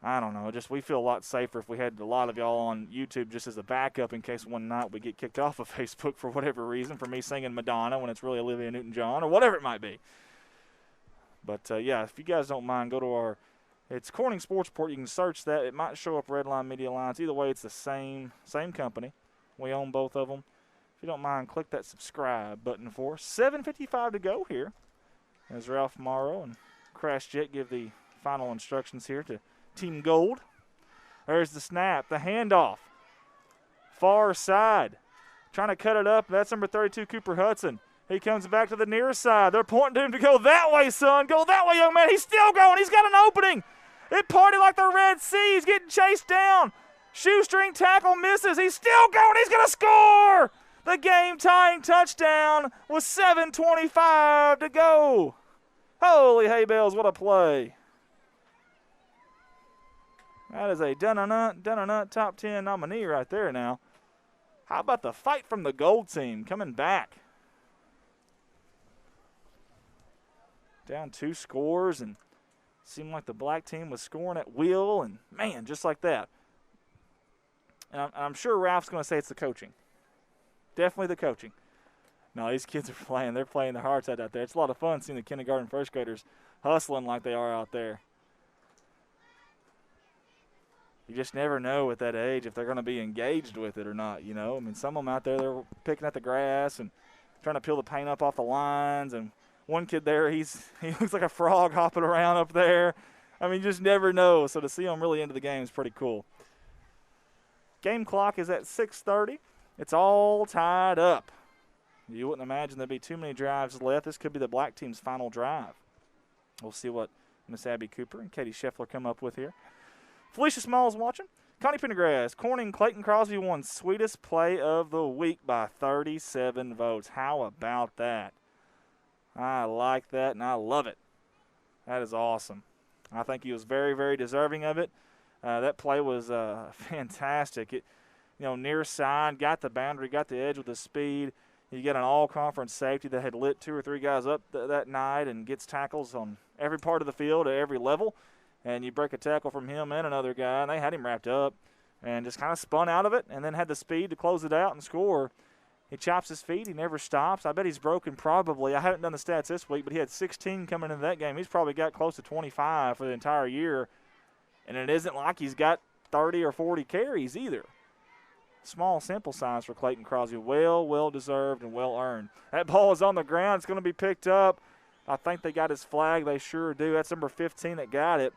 I don't know. Just we feel a lot safer if we had a lot of y'all on YouTube just as a backup in case one night we get kicked off of Facebook for whatever reason, for me singing Madonna when it's really Olivia Newton-John or whatever it might be. But, yeah, if you guys don't mind, go to it's Corning Sports Report. You can search that. It might show up Redline Media Alliance. Either way, it's the same company. We own both of them. If you don't mind, click that subscribe button for us. 7:55 to go here as Ralph Morrow and Crash Jet give the final instructions here to Team Gold. There's the snap, the handoff. Far side. Trying to cut it up. That's number 32, Cooper Hudson. He comes back to the near side. They're pointing to him to go that way, son. Go that way, young man. He's still going. He's got an opening. It parted like the Red Sea. He's getting chased down. Shoestring tackle misses. He's still going. He's going to score. The game-tying touchdown with 7:25 to go. Holy hay bales, what a play. That is a dun-dun-dun top 10 nominee right there now. How about the fight from the gold team coming back? Down 2 scores, and seemed like the black team was scoring at will, and, man, just like that. And I'm sure Ralph's going to say it's the coaching. Definitely the coaching. No, these kids are playing. They're playing their hearts out there. It's a lot of fun seeing the kindergarten first graders hustling like they are out there. You just never know at that age if they're going to be engaged with it or not, I mean, some of them out there, they're picking at the grass and trying to peel the paint up off the lines. And one kid there, he looks like a frog hopping around up there. I mean, you just never know. So to see them really into the game is pretty cool. Game clock is at 6:30. It's all tied up. You wouldn't imagine there'd be too many drives left. This could be the black team's final drive. We'll see what Miss Abby Cooper and Katie Scheffler come up with here. Felicia Smalls watching. Connie Pendergrass, Corning Clayton Crosby won Sweetest Play of the Week by 37 votes. How about that? I like that, and I love it. That is awesome. I think he was very, very deserving of it. That play was fantastic. It, near side, got the boundary, got the edge with the speed. You get an all-conference safety that had lit 2 or 3 guys up that night and gets tackles on every part of the field at every level. And you break a tackle from him and another guy, and they had him wrapped up and just kind of spun out of it and then had the speed to close it out and score. He chops his feet. He never stops. I bet he's broken probably. I haven't done the stats this week, but he had 16 coming into that game. He's probably got close to 25 for the entire year. And it isn't like he's got 30 or 40 carries either. Small sample size for Clayton Crosby. Well deserved and well earned. That ball is on the ground. It's going to be picked up. I think they got his flag. They sure do. That's number 15 that got it.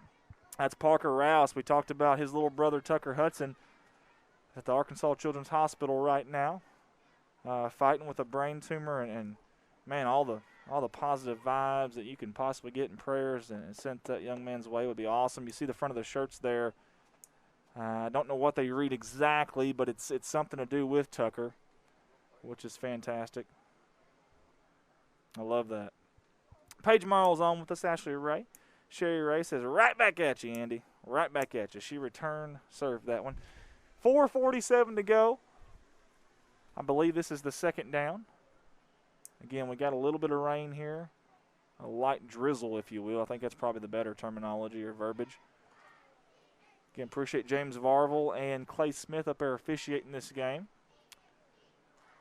That's Parker Rouse. We talked about his little brother Tucker Hudson at the Arkansas Children's Hospital right now, fighting with a brain tumor, and man, all the positive vibes that you can possibly get in prayers and sent that young man's way would be awesome. You see the front of the shirts there. I don't know what they read exactly, but it's something to do with Tucker, which is fantastic. I love that. Paige Miles on with us, Ashley Ray. Sherry Ray says, right back at you, Andy. Right back at you. She returned, served that one. 4:47 to go. I believe this is the second down. Again, we got a little bit of rain here. A light drizzle, if you will. I think that's probably the better terminology or verbiage. Again, appreciate James Varvel and Clay Smith up there officiating this game.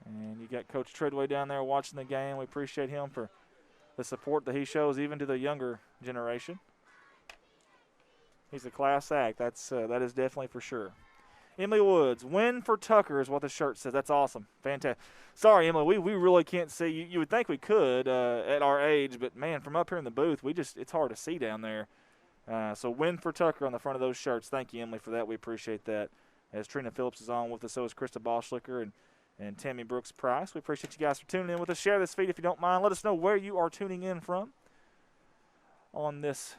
And you got Coach Treadway down there watching the game. We appreciate him for the support that he shows even to the younger generation. He's a class act. That is definitely for sure. Emily Woods, win for Tucker is what the shirt says. That's awesome. Fantastic. Sorry, Emily, we really can't see. You would think we could at our age, but, man, from up here in the booth, it's hard to see down there. So win for Tucker on the front of those shirts. Thank you, Emily, for that. We appreciate that. As Trina Phillips is on with us, so is Krista Boschlicker and Tammy Brooks-Price. We appreciate you guys for tuning in with us. Share this feed if you don't mind. Let us know where you are tuning in from on this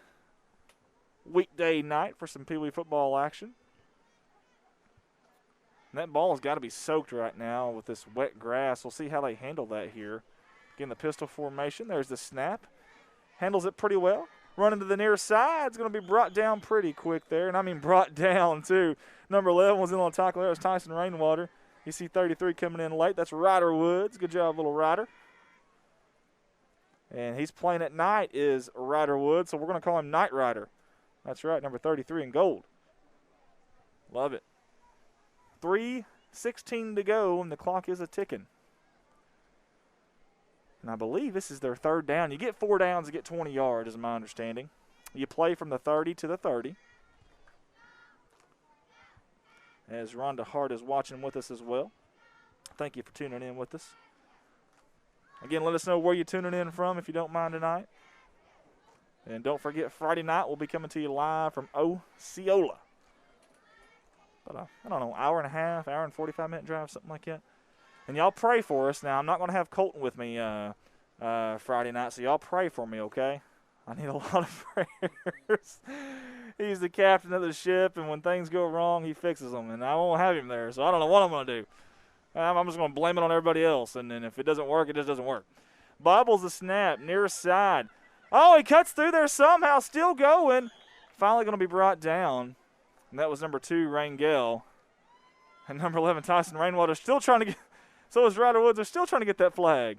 weekday night for some Peewee football action. And that ball has got to be soaked right now with this wet grass. We'll see how they handle that here. Again, the pistol formation. There's the snap. Handles it pretty well. Running to the near side. It's going to be brought down pretty quick there. And I mean brought down, too. Number 11 was in on the tackle there. It was Tyson Rainwater. You see 33 coming in late. That's Ryder Woods. Good job, little Ryder. And he's playing at night is Ryder Woods, so we're going to call him Night Rider. That's right, number 33 in gold. Love it. 3:16 to go, and the clock is a-ticking. And I believe this is their third down. You get 4 downs to get 20 yards, is my understanding. You play from the 30 to the 30. As Rhonda Hart is watching with us as well. Thank you for tuning in with us. Again, let us know where you're tuning in from if you don't mind tonight. And don't forget, Friday night we'll be coming to you live from Osceola. But I don't know, hour and a half, hour and 45-minute drive, something like that. And y'all pray for us. Now, I'm not going to have Colton with me Friday night, so y'all pray for me, okay? I need a lot of prayers. He's the captain of the ship, and when things go wrong, he fixes them. And I won't have him there, so I don't know what I'm going to do. I'm just going to blame it on everybody else, and then if it doesn't work, it just doesn't work. Bobbles the snap, near side. Oh, he cuts through there somehow, still going. Finally going to be brought down. And that was number 2, Rangel. And number 11, Tyson Rainwater, still trying to get – so is Ryder Woods. They're still trying to get that flag.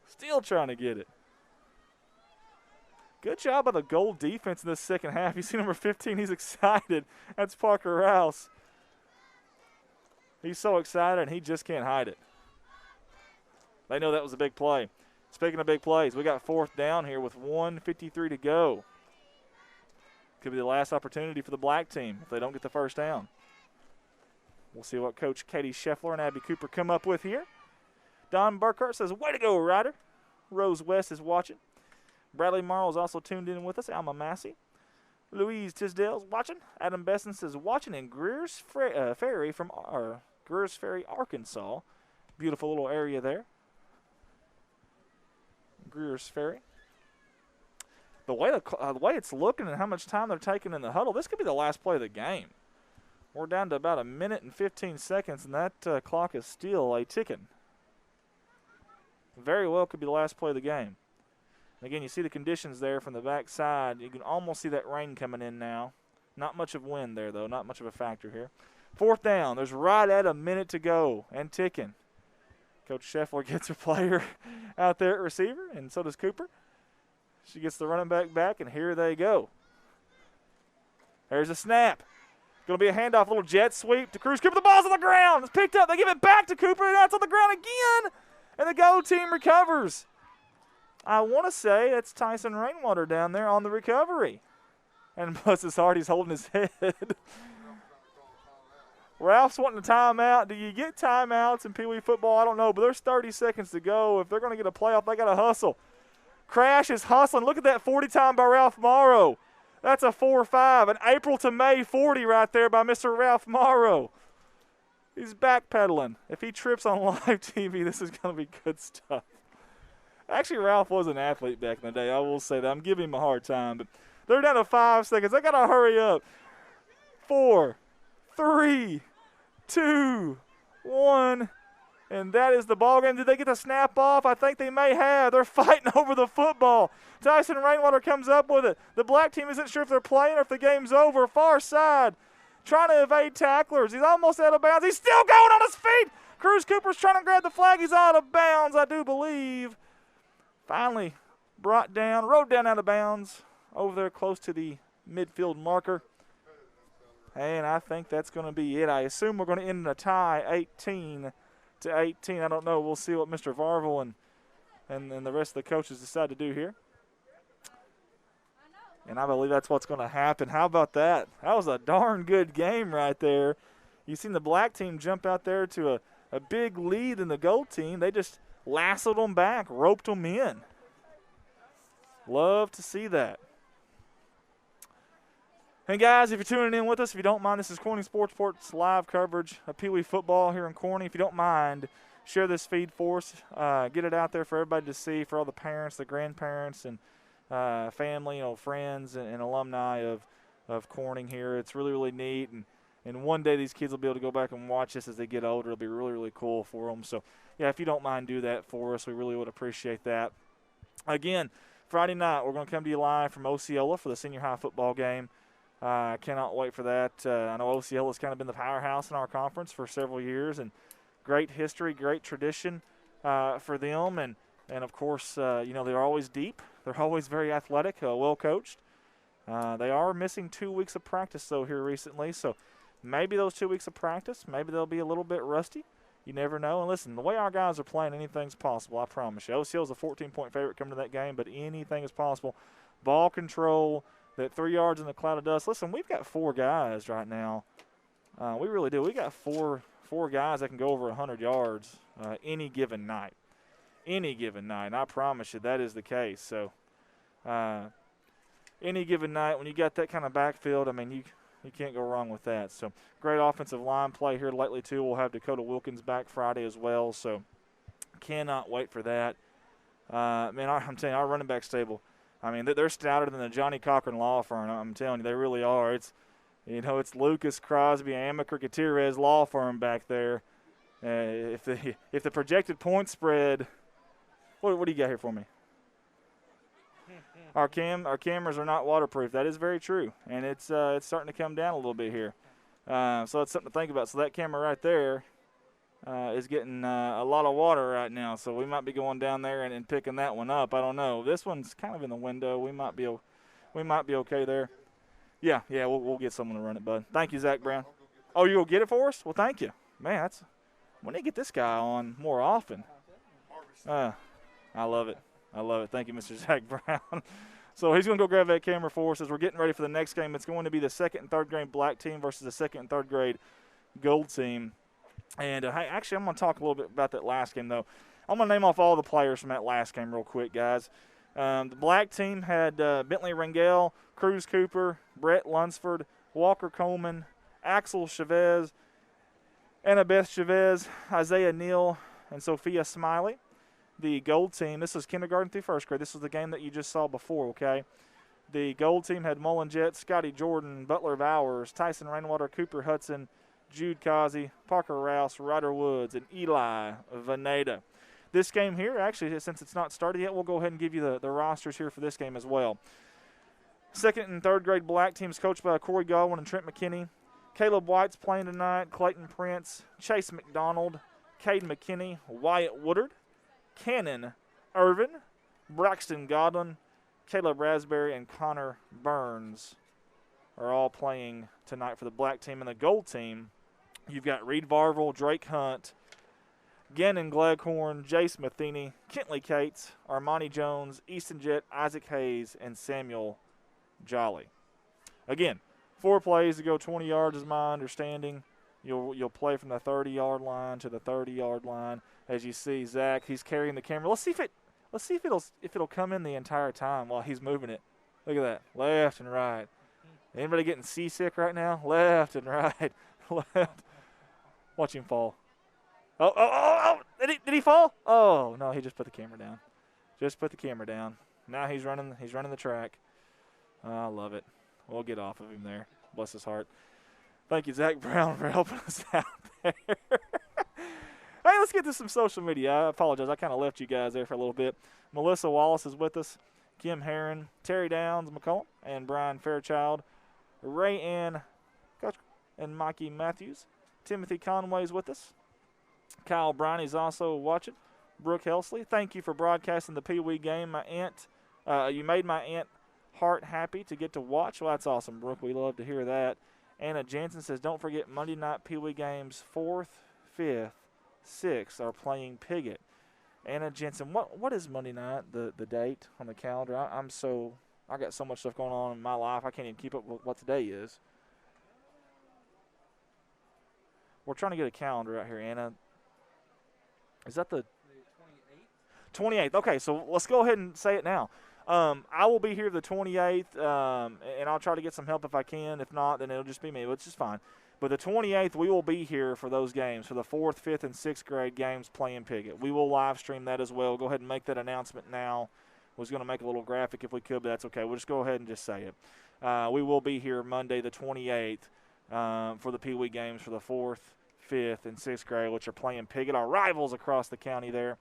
Still trying to get it. Good job by the gold defense in this second half. You see number 15, he's excited. That's Parker Rouse. He's so excited, and he just can't hide it. They know that was a big play. Speaking of big plays, we got 4th down here with 1:53 to go. Could be the last opportunity for the black team if they don't get the first down. We'll see what Coach Katie Scheffler and Abby Cooper come up with here. Don Burkhart says, way to go, Ryder. Rose West is watching. Bradley Marl is also tuned in with us. Alma Massey. Louise Tisdale's watching. Adam Besson says, watching in Greer's Ferry from Greers Ferry, Arkansas. Beautiful little area there. Greers Ferry. The way it's looking and how much time they're taking in the huddle, this could be the last play of the game. We're down to about 1 minute and 15 seconds, and that clock is still ticking. Very well could be the last play of the game. Again, you see the conditions there from the back side. You can almost see that rain coming in now. Not much of wind there, though. Not much of a factor here. 4th down. There's right at 1 minute to go and ticking. Coach Scheffler gets her player out there at receiver, and so does Cooper. She gets the running back, and here they go. There's a snap. Going to be a handoff, a little jet sweep to Cruz Cooper. The ball's on the ground. It's picked up. They give it back to Cooper, and now it's on the ground again. And the Go team recovers. I want to say that's Tyson Rainwater down there on the recovery. And bless his heart, he's holding his head. Ralph's wanting a timeout. Do you get timeouts in Peewee football? I don't know, but there's 30 seconds to go. If they're going to get a playoff, they got to hustle. Crash is hustling. Look at that 40 time by Ralph Morrow. That's a 4.5. An April to May 40 right there by Mr. Ralph Morrow. He's backpedaling. If he trips on live TV, this is going to be good stuff. Actually, Ralph was an athlete back in the day. I will say that. I'm giving him a hard time. But they're down to 5 seconds. They got to hurry up. 4, 3, 2, 1. And that is the ball game. Did they get the snap off? I think they may have. They're fighting over the football. Tyson Rainwater comes up with it. The black team isn't sure if they're playing or if the game's over. Far side. Trying to evade tacklers. He's almost out of bounds. He's still going on his feet. Cruz Cooper's trying to grab the flag. He's out of bounds, I do believe. Finally rode down out of bounds over there close to the midfield marker. And I think that's going to be it. I assume we're going to end in a tie, 18-18. I don't know. We'll see what Mr. Varvel and the rest of the coaches decide to do here. And I believe that's what's going to happen. How about that? That was a darn good game right there. You've seen the black team jump out there to a big lead in the gold team. They just lassoed them back, roped them in. Love to see that. And guys, if you're tuning in with us, if you don't mind, this is Corning Sports Report's live coverage of Peewee football here in Corning. If you don't mind, share this feed for us. Get it out there for everybody to see, for all the parents, the grandparents, and family, friends, and alumni of Corning here. It's really, really neat. And one day these kids will be able to go back and watch this as they get older. It'll be really, really cool for them. So, yeah, if you don't mind, do that for us. We really would appreciate that. Again, Friday night, we're going to come to you live from Osceola for the senior high football game. I cannot wait for that. I know Osceola's kind of been the powerhouse in our conference for several years, and great history, great tradition for them. And of course, they're always deep. They're always very athletic, well coached. They are missing 2 weeks of practice, though, here recently. So maybe those 2 weeks of practice, maybe they'll be a little bit rusty. You never know. And listen, the way our guys are playing, anything's possible, I promise you. Osceola's a 14-point favorite coming to that game, but anything is possible. Ball control, that 3 yards in the cloud of dust. Listen, we've got 4 guys right now. We really do. We got four guys that can go over 100 yards any given night. Any given night. And I promise you that is the case. So any given night when you got that kind of backfield, I mean, you can't go wrong with that. So great offensive line play here lately, too. We'll have Dakota Wilkins back Friday as well. So cannot wait for that. I'm telling you, our running back stable, I mean, they're stouter than the Johnny Cochran Law Firm. I'm telling you, they really are. It's Lucas Crosby, Amaker Gutierrez Law Firm back there. If the projected point spread, what do you got here for me? Our cameras are not waterproof. That is very true, and it's starting to come down a little bit here. So that's something to think about. So that camera right there is getting a lot of water right now. So we might be going down there and picking that one up. I don't know. This one's kind of in the window. We might be okay there. Yeah, we'll get someone to run it, bud. Thank you, Zach Brown. Oh, you'll get it for us? Well, thank you. Man, we need to get this guy on more often. I love it. Thank you, Mr. Zach Brown. So he's going to go grab that camera for us as we're getting ready for the next game. It's going to be the 2nd and 3rd grade black team versus the 2nd and 3rd grade gold team. And actually, I'm going to talk a little bit about that last game, though. I'm going to name off all the players from that last game real quick, guys. The black team had Bentley Rangel, Cruz Cooper, Brett Lunsford, Walker Coleman, Axel Chavez, Annabeth Chavez, Isaiah Neal, and Sophia Smiley. The gold team, this is kindergarten through first grade. This was the game that you just saw before, okay? The gold team had Mullen Jett, Scotty Jordan, Butler Bowers, Tyson Rainwater, Cooper Hudson, Jude Causey, Parker Rouse, Ryder Woods, and Eli Veneta. This game here, actually, since it's not started yet, we'll go ahead and give you the rosters here for this game as well. Second and third grade black teams coached by Corey Godwin and Trent McKinney. Caleb White's playing tonight, Clayton Prince, Chase McDonald, Cade McKinney, Wyatt Woodard, Cannon Irvin, Braxton Godwin, Caleb Raspberry, and Connor Burns are all playing tonight for the black team. And the gold team, you've got Reed Varvel, Drake Hunt, Gannon Gleghorn, Jace Matheny, Kentley Cates, Armani Jones, Easton Jett, Isaac Hayes, and Samuel Jolly. Again, 4 plays to go 20 yards is my understanding. You'll play from the 30-yard line to the 30-yard line. As you see, Zach, he's carrying the camera. Let's see if it'll come in the entire time while he's moving it. Look at that, left and right. Anybody getting seasick right now? Left and right, left. Watch him fall. Oh! Did he fall? Oh no, he just put the camera down. Just put the camera down. Now he's running the track. Oh, I love it. We'll get off of him there. Bless his heart. Thank you, Zach Brown, for helping us out there. Hey, let's get to some social media. I apologize. I kind of left you guys there for a little bit. Melissa Wallace is with us. Kim Herron, Terry Downs McCollum, and Brian Fairchild. Ray Ann and Mikey Matthews. Timothy Conway's with us. Kyle Briney's also watching. Brooke Helsley, thank you for broadcasting the Peewee game. My aunt, you made my aunt heart happy to get to watch. Well, that's awesome, Brooke. We love to hear that. Anna Jensen says, don't forget Monday night Peewee games 4th, 5th, 6th are playing Piggott. Anna Jensen, what is Monday night, the date on the calendar? I got so much stuff going on in my life, I can't even keep up with what today is. We're trying to get a calendar out here, Anna. Is that the 28th? 28th. Okay, so let's go ahead and say it now. I will be here the 28th, and I'll try to get some help if I can. If not, then it'll just be me, which is fine. But the 28th, we will be here for those games, for the 4th, 5th, and 6th grade games playing Piggott. We will live stream that as well. Go ahead and make that announcement now. Was going to make a little graphic if we could, but that's okay. We'll just go ahead and just say it. We will be here Monday the 28th for the Peewee games for the 4th, 5th, and 6th grade, which are playing Piggott, our rivals across the county there.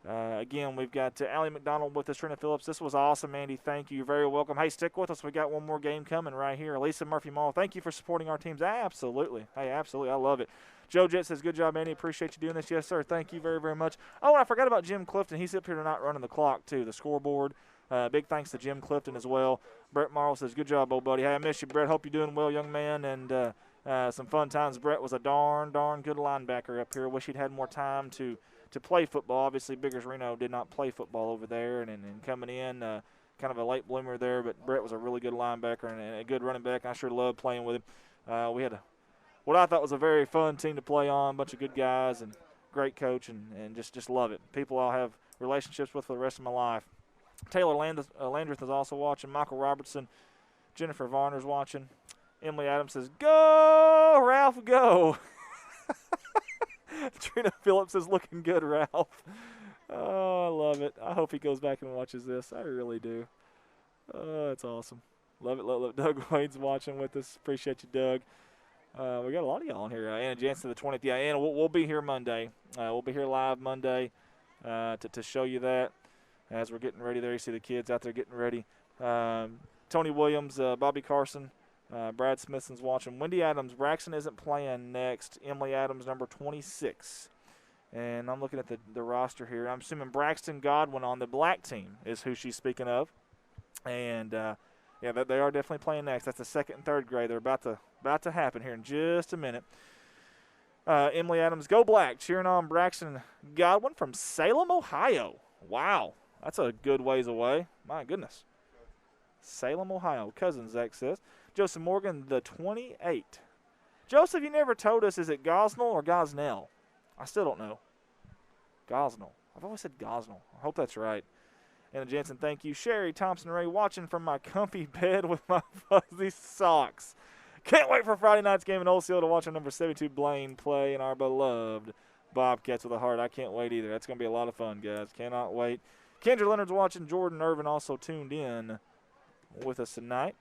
Again, we've got Allie McDonald with us, Trina Phillips. This was awesome, Andy. Thank you. You're very welcome. Hey, stick with us. We got one more game coming right here. Lisa Murphy Mall, thank you for supporting our teams. Absolutely. Hey, absolutely. I love it. Joe Jett says, good job, Andy. Appreciate you doing this. Yes, sir. Thank you very, very much. Oh, and I forgot about Jim Clifton. He's up here tonight running the clock, too, the scoreboard. Big thanks to Jim Clifton as well. Brett Marl says, good job, old buddy. Hey, I miss you, Brett. Hope you're doing well, young man. And some fun times. Brett was a darn good linebacker up here. Wish he'd had more time to play football. Obviously, Biggers Reno did not play football over there, and coming in, kind of a late bloomer there, but Brett was a really good linebacker and a good running back. I sure loved playing with him. We had what I thought was a very fun team to play on, a bunch of good guys and great coach, and just love it. People I'll have relationships with for the rest of my life. Taylor Landreth is also watching. Michael Robertson, Jennifer Varner's watching. Emily Adams says, go, Ralph, go. Trina Phillips is looking good, Ralph. Oh, I love it. I hope he goes back and watches this. I really do. Oh, that's awesome. Love it, love it. Doug Wade's watching with us. Appreciate you, Doug. We got a lot of y'all on here. Anna Jansen, the 20th. Yeah, Anna, we'll be here Monday. We'll be here live Monday to show you that as we're getting ready there. You see the kids out there getting ready. Tony Williams, Bobby Carson. Brad Smithson's watching. Wendy Adams, Braxton isn't playing next. Emily Adams, number 26. And I'm looking at the roster here. I'm assuming Braxton Godwin on the black team is who she's speaking of. And, yeah, they are definitely playing next. That's the 2nd and 3rd grade. They're about to happen here in just a minute. Emily Adams, go black, cheering on Braxton Godwin from Salem, Ohio. Wow, that's a good ways away. My goodness. Salem, Ohio. Cousin, Zach says. Joseph Morgan, the 28. Joseph, you never told us, is it Gosnell or Gosnell? I still don't know. Gosnell. I've always said Gosnell. I hope that's right. Anna Jensen, thank you. Sherry Thompson Ray watching from my comfy bed with my fuzzy socks. Can't wait for Friday night's game in Old Seal to watch our number 72 Blaine play and our beloved Bobcats with a heart. I can't wait either. That's going to be a lot of fun, guys. Cannot wait. Kendra Leonard's watching. Jordan Irvin also tuned in with us tonight.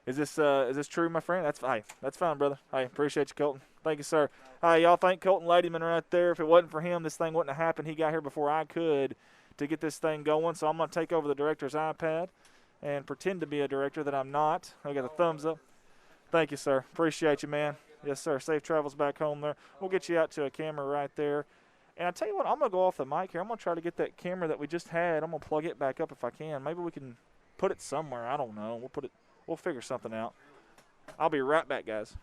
Is this true, my friend? That's fine, brother. Hey, appreciate you, Colton. Thank you, sir. Hey, y'all thank Colton Ladyman right there. If it wasn't for him, this thing wouldn't have happened. He got here before I could to get this thing going. So I'm going to take over the director's iPad and pretend to be a director that I'm not. I got a thumbs up. Thank you, sir. Appreciate you, man. Yes, sir. Safe travels back home there. We'll get you out to a camera right there. And I tell you what, I'm going to go off the mic here. I'm going to try to get that camera that we just had. I'm going to plug it back up if I can. Maybe we can put it somewhere. I don't know. We'll figure something out. I'll be right back, guys.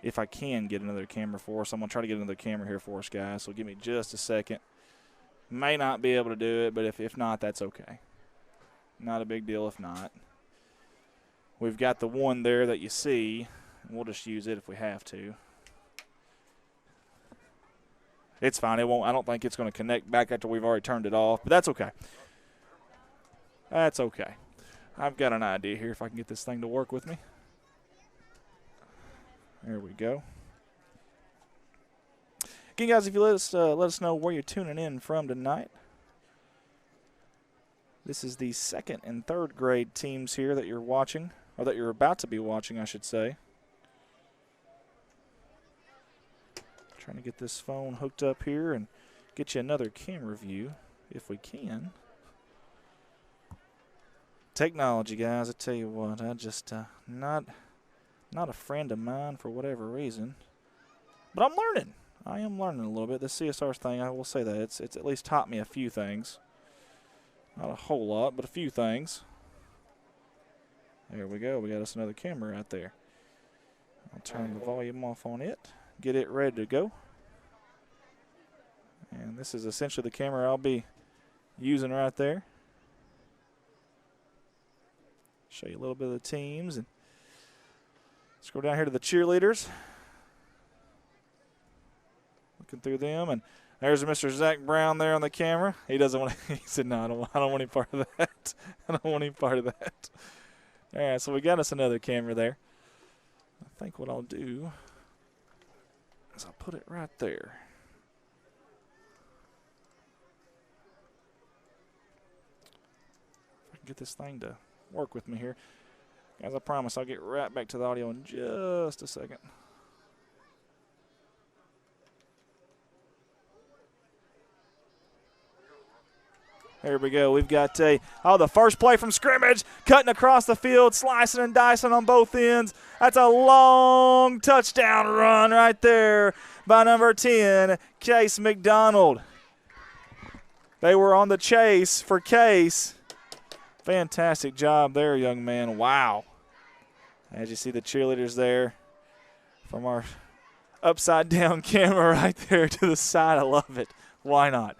If I can get another camera for us, I'm going to try to get another camera here for us, guys. So give me just a second. May not be able to do it, but if not, that's okay. Not a big deal if not. We've got the one there that you see, and we'll just use it if we have to. It's fine. It won't. I don't think it's going to connect back after we've already turned it off, but that's okay. That's okay. I've got an idea here if I can get this thing to work with me. There we go. Again, guys, if you let us know where you're tuning in from tonight. This is the second and third grade teams here that you're watching, or that you're about to be watching, I should say. Trying to get this phone hooked up here and get you another camera view if we can. Technology, guys, I tell you what, I just not a friend of mine for whatever reason. But I'm learning. I am learning a little bit. This CSR thing, I will say that. It's at least taught me a few things. Not a whole lot, but a few things. There we go. We got us another camera right there. I'll turn the volume off on it. Get it ready to go. And this is essentially the camera I'll be using right there. Show you a little bit of the teams. And scroll down here to the cheerleaders. Looking through them, and there's Mr. Zach Brown there on the camera. He doesn't want to, he said, no, I don't want any part of that. I don't want any part of that. All right, so we got us another camera there. I think what I'll do is I'll put it right there. If I can get this thing to work with me here. Guys, I promise I'll get right back to the audio in just a second. There we go. We've got the first play from scrimmage, cutting across the field, slicing and dicing on both ends. That's a long touchdown run right there by number 10, Case McDonald. They were on the chase for Case. Fantastic job there, young man. Wow. As you see the cheerleaders there from our upside-down camera right there to the side. I love it. Why not?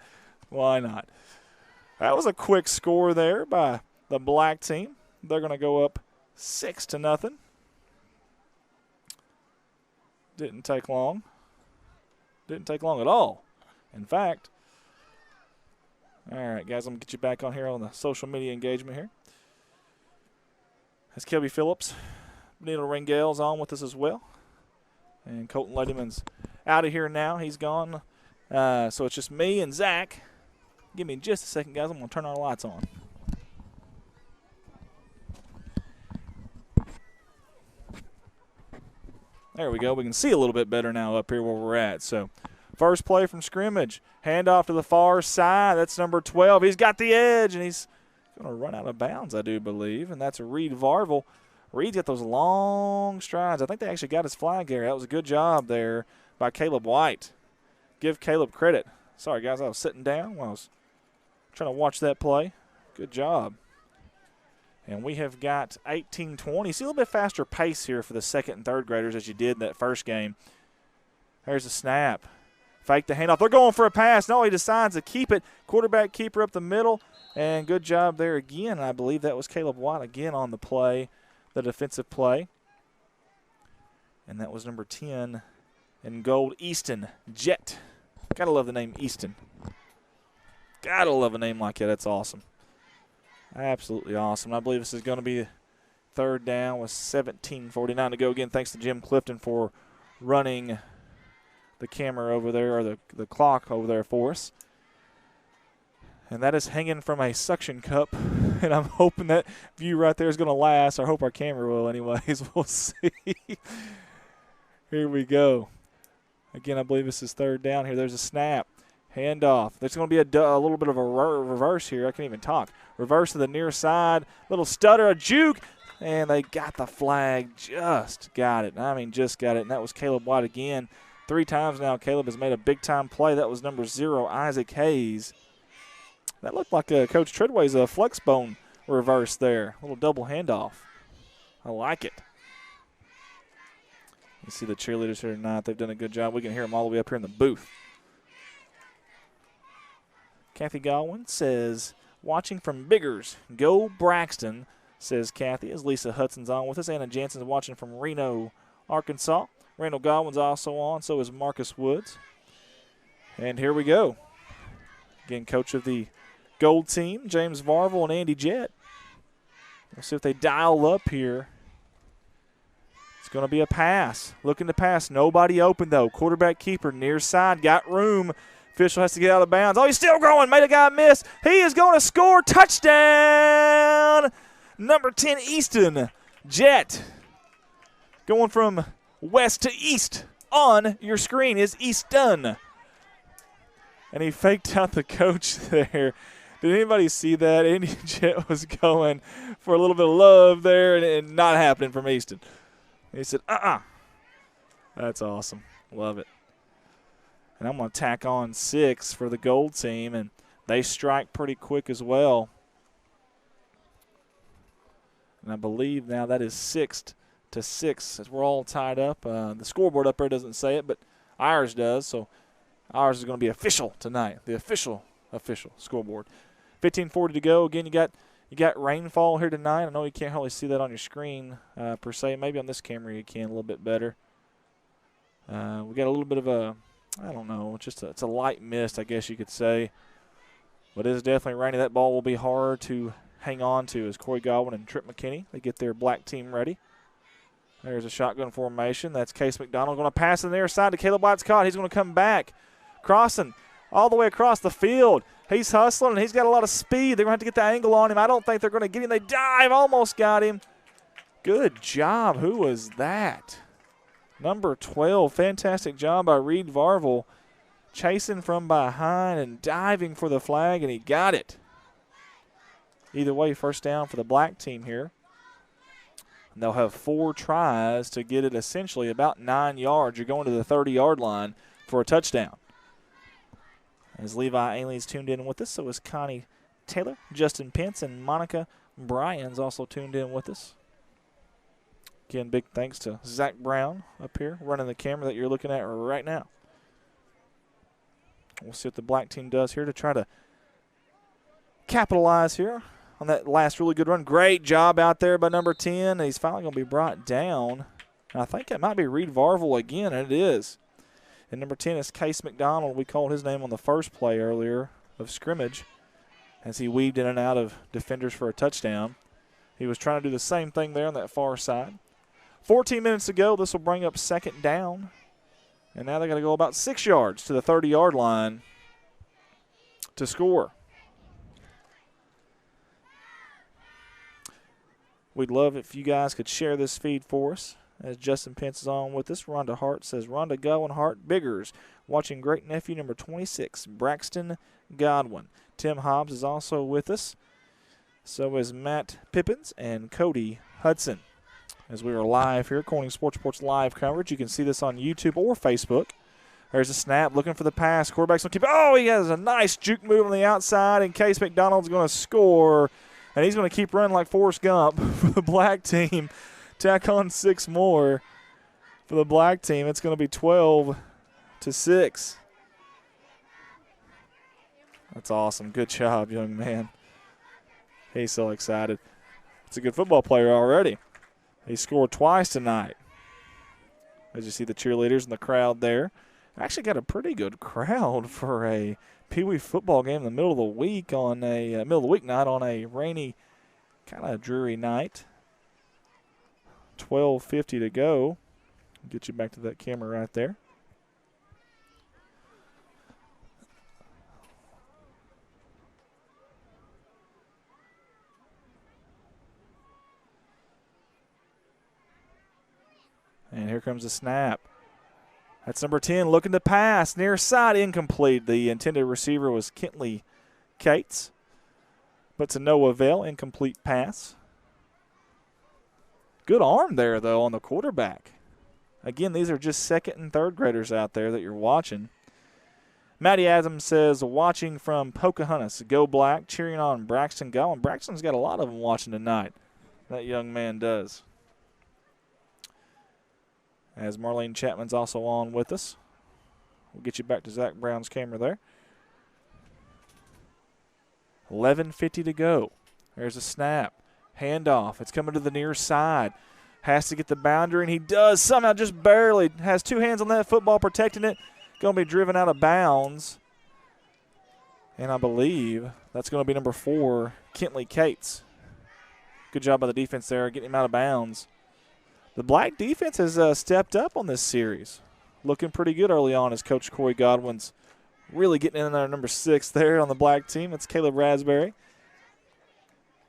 Why not? That was a quick score there by the black team. They're going to go up 6-0. Didn't take long. Didn't take long at all. In fact, all right, guys, I'm going to get you back on here on the social media engagement here. As Kelby Phillips, Benito Ringale's on with us as well. And Colton Ladyman's out of here now. He's gone. So it's just me and Zach Give me just a second, guys. I'm going to turn our lights on. There we go. We can see a little bit better now up here where we're at. So, first play from scrimmage. Handoff to the far side. That's number 12. He's got the edge, and he's going to run out of bounds, I do believe, and that's a Reed Varvel. Reed's got those long strides. I think they actually got his flag there. That was a good job there by Caleb White. Give Caleb credit. Sorry, guys, I was sitting down while I was trying to watch that play. Good job. And we have got 18-20. See a little bit faster pace here for the second and third graders as you did in that first game. There's a snap. Fake the handoff. They're going for a pass. No, he decides to keep it. Quarterback keeper up the middle. And good job there again. I believe that was Caleb White again on the play, the defensive play. And that was number 10 in gold, Easton Jet. Gotta love the name Easton. Gotta love a name like that. That's awesome. Absolutely awesome. I believe this is going to be third down with 17:49 to go. Again, thanks to Jim Clifton for running the camera over there, or the clock over there for us. And that is hanging from a suction cup. And I'm hoping that view right there is going to last. I hope our camera will anyways. We'll see. Here we go. Again, I believe this is third down here. There's a snap. Handoff. There's going to be a little bit of a reverse here. I can't even talk. Reverse to the near side. Little stutter, a juke. And they got the flag. Just got it. I mean, just got it. And that was Caleb White again. 3 times now Caleb has made a big-time play. That was number 0, Isaac Hayes. That looked like Coach Treadway's flex bone reverse there. A little double handoff. I like it. You see the cheerleaders here tonight. They've done a good job. We can hear them all the way up here in the booth. Kathy Godwin says, watching from Biggers, go Braxton, says Kathy, as Lisa Hudson's on with us. Anna Jansen's watching from Reno, Arkansas. Randall Godwin's also on, so is Marcus Woods. And here we go. Again, coach of the gold team, James Varvel and Andy Jett. We'll see if they dial up here. It's going to be a pass. Looking to pass. Nobody open, though. Quarterback keeper near side. Got room. Official has to get out of bounds. Oh, he's still going. Made a guy miss. He is going to score. Touchdown. Number 10, Easton Jet. Going from west to east on your screen is Easton. And he faked out the coach there. Did anybody see that? Andy Jet was going for a little bit of love there and not happening from Easton. He said, That's awesome. Love it. And I'm going to tack on 6 for the gold team, and they strike pretty quick as well. And I believe now that is 6-6 as we're all tied up. The scoreboard up there doesn't say it, but ours does. So ours is going to be official tonight, the official scoreboard. 15:40 to go. Again, you got rainfall here tonight. I know you can't hardly see that on your screen per se. Maybe on this camera you can a little bit better. We got a little bit of a, I don't know, it's a light mist, I guess you could say. But it is definitely rainy. That ball will be hard to hang on to as Corey Godwin and Trip McKinney, they get their black team ready. There's a shotgun formation. That's Case McDonald going to pass in the near side to Caleb White's caught. He's going to come back. Crossing all the way across the field. He's hustling, and he's got a lot of speed. They're going to have to get the angle on him. I don't think they're going to get him. They dive. Almost got him. Good job. Who was that? Number 12. Fantastic job by Reed Varvel. Chasing from behind and diving for the flag, and he got it. Either way, first down for the black team here. And they'll have 4 tries to get it essentially about 9 yards. You're going to the 30-yard line for a touchdown. As Levi Ainley's tuned in with us, so is Connie Taylor, Justin Pence, and Monica Bryan's also tuned in with us. Again, big thanks to Zach Brown up here running the camera that you're looking at right now. We'll see what the black team does here to try to capitalize here on that last really good run. Great job out there by number 10. He's finally going to be brought down. And I think it might be Reed Varvel again, and it is. And number 10 is Case McDonald. We called his name on the first play earlier of scrimmage as he weaved in and out of defenders for a touchdown. He was trying to do the same thing there on that far side. 14 minutes to go. This will bring up second down. And now they're going to go about 6 yards to the 30-yard line to score. We'd love if you guys could share this feed for us. As Justin Pence is on with us, Rhonda Hart says, Rhonda Godwin Hart Biggers, watching great nephew number 26, Braxton Godwin. Tim Hobbs is also with us. So is Matt Pippins and Cody Hudson. As we are live here, Corning Sports Reports live coverage. You can see this on YouTube or Facebook. There's a snap looking for the pass. Quarterback's going to keep it. Oh, he has a nice juke move on the outside, and Case McDonald's going to score. And he's going to keep running like Forrest Gump for the black team. Tack on 6 more for the black team. It's going to be 12-6. That's awesome. Good job, young man. He's so excited. It's a good football player already. He scored twice tonight. As you see the cheerleaders in the crowd there. Actually got a pretty good crowd for a Peewee football game in the middle of the week on a middle of the week night on a rainy, kind of dreary night. 12:50 to go. Get you back to that camera right there. And here comes the snap. That's number 10 looking to pass. Near side, incomplete. The intended receiver was Kentley Cates. But to no avail, incomplete pass. Good arm there, though, on the quarterback. Again, these are just second and third graders out there that you're watching. Matty Adams says, watching from Pocahontas. Go Black, cheering on Braxton Godwin. Braxton's got a lot of them watching tonight. That young man does. As Marlene Chapman's also on with us. We'll get you back to Zach Brown's camera there. 11:50 to go. There's a snap. Handoff. It's coming to the near side. Has to get the boundary, and he does somehow, just barely. Has 2 hands on that football protecting it. Going to be driven out of bounds. And I believe that's going to be number 4, Kentley Cates. Good job by the defense there, getting him out of bounds. The black defense has stepped up on this series. Looking pretty good early on as Coach Corey Godwin's really getting in there, number 6 there on the black team. It's Caleb Raspberry.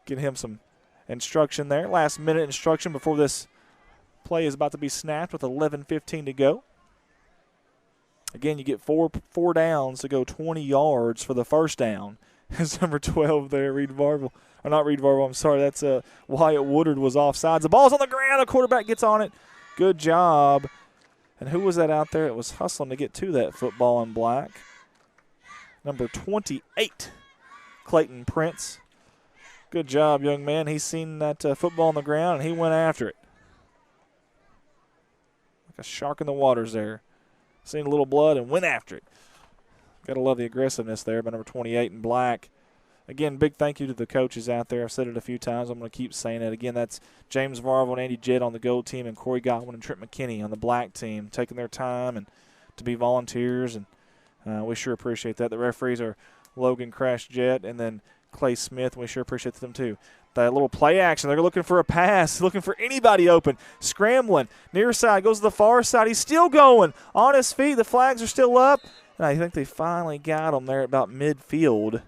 Getting him some instruction there. Last minute instruction before this play is about to be snapped with 11:15 to go. Again, you get four downs to go 20 yards for the first down. It's number 12 there, Reed Varvel. Or not Reed Varvel, I'm sorry. That's Wyatt Woodard was offsides. The ball's on the ground. The quarterback gets on it. Good job. And who was that out there? It was hustling to get to that football in black. Number 28, Clayton Prince. Good job, young man. He's seen that football on the ground, and he went after it. Like a shark in the waters there. Seen a little blood and went after it. Got to love the aggressiveness there by number 28 in black. Again, big thank you to the coaches out there. I've said it a few times. I'm going to keep saying it. Again, that's James Varvel and Andy Jett on the gold team and Corey Godwin and Trent McKinney on the black team, taking their time and to be volunteers, and we sure appreciate that. The referees are Logan Crash Jett and then Clay Smith. We sure appreciate them too. That little play action. They're looking for a pass, looking for anybody open. Scrambling. Near side, goes to the far side. He's still going. On his feet. The flags are still up. And I think they finally got him there at about midfield.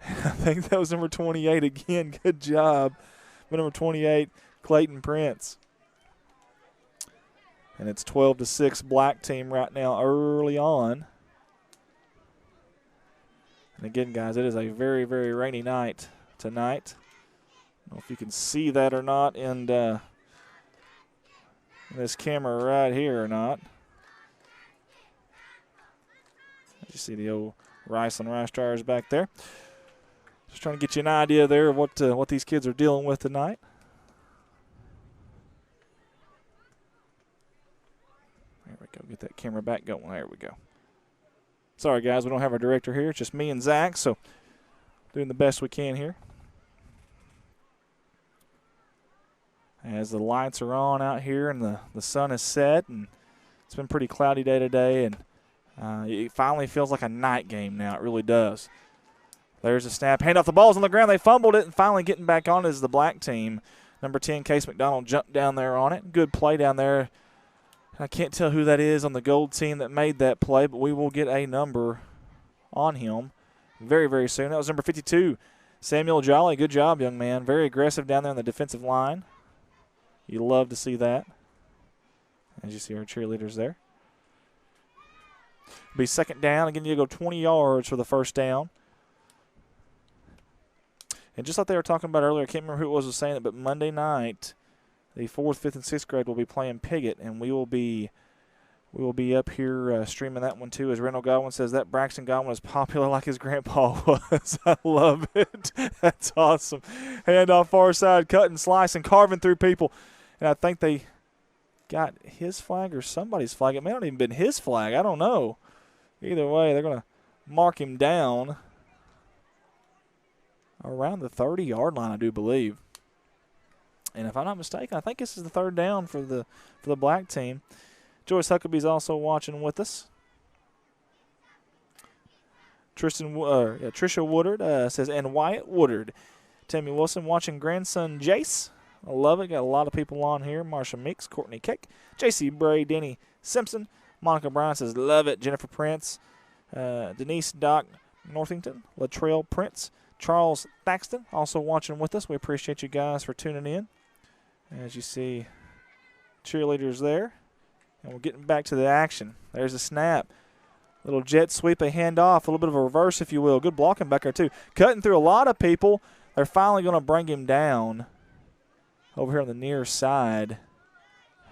I think that was number 28 again. Good job. But number 28, Clayton Prince. And it's 12-6 black team right now early on. And again, guys, it is a very, very rainy night tonight. I don't know if you can see that or not in this camera right here or not. You see the old rice and rice jars back there. Just trying to get you an idea there of what these kids are dealing with tonight. There we go. Get that camera back going. There we go. Sorry, guys, we don't have our director here. It's just me and Zach, so doing the best we can here. As the lights are on out here and the sun is set, and it's been a pretty cloudy day today, and it finally feels like a night game now. It really does. There's a snap. Hand off the ball's on the ground. They fumbled it, and finally getting back on is the black team. Number 10, Case McDonald, jumped down there on it. Good play down there. I can't tell who that is on the gold team that made that play, but we will get a number on him very, very soon. That was number 52, Samuel Jolly, good job, young man. Very aggressive down there on the defensive line. You love to see that. As you see our cheerleaders there. It'll be second down. Again, you go 20 yards for the first down. And just like they were talking about earlier, I can't remember who it was saying it, but Monday night, the 4th, 5th, and 6th grade will be playing Piggott, and we will be up here streaming that one too. As Randall Godwin says, that Braxton Godwin is popular like his grandpa was. I love it. That's awesome. Handoff far side, cutting, slicing, carving through people. And I think they got his flag or somebody's flag. It may not even been his flag. I don't know. Either way, they're going to mark him down around the 30-yard line, I do believe. And if I'm not mistaken, I think this is the third down for the black team. Joyce Huckabee's also watching with us. Trisha Woodard says, and Wyatt Woodard. Tammy Wilson watching grandson Jace. I love it. Got a lot of people on here. Marsha Meeks, Courtney Cake, J.C. Bray, Denny Simpson. Monica Brown says, love it. Jennifer Prince, Denise Doc Northington, Latrell Prince, Charles Thaxton also watching with us. We appreciate you guys for tuning in. As you see, cheerleaders there. And we're getting back to the action. There's a snap. Little jet sweep, a handoff, a little bit of a reverse, if you will. Good blocking back there, too. Cutting through a lot of people. They're finally going to bring him down over here on the near side.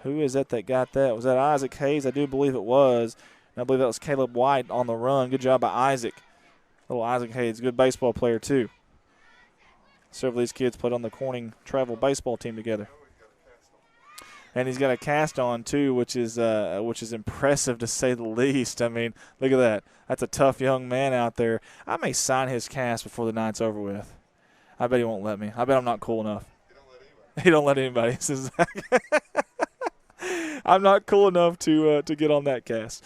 Who is that got that? Was that Isaac Hayes? I do believe it was. And I believe that was Caleb White on the run. Good job by Isaac. Little Isaac Hayes, good baseball player, too. Several of these kids played on the Corning travel baseball team together. And he's got a cast on, too, which is impressive to say the least. I mean, look at that. That's a tough young man out there. I may sign his cast before the night's over with. I bet he won't let me. I bet I'm not cool enough. He don't let anybody. He says, I'm not cool enough to get on that cast.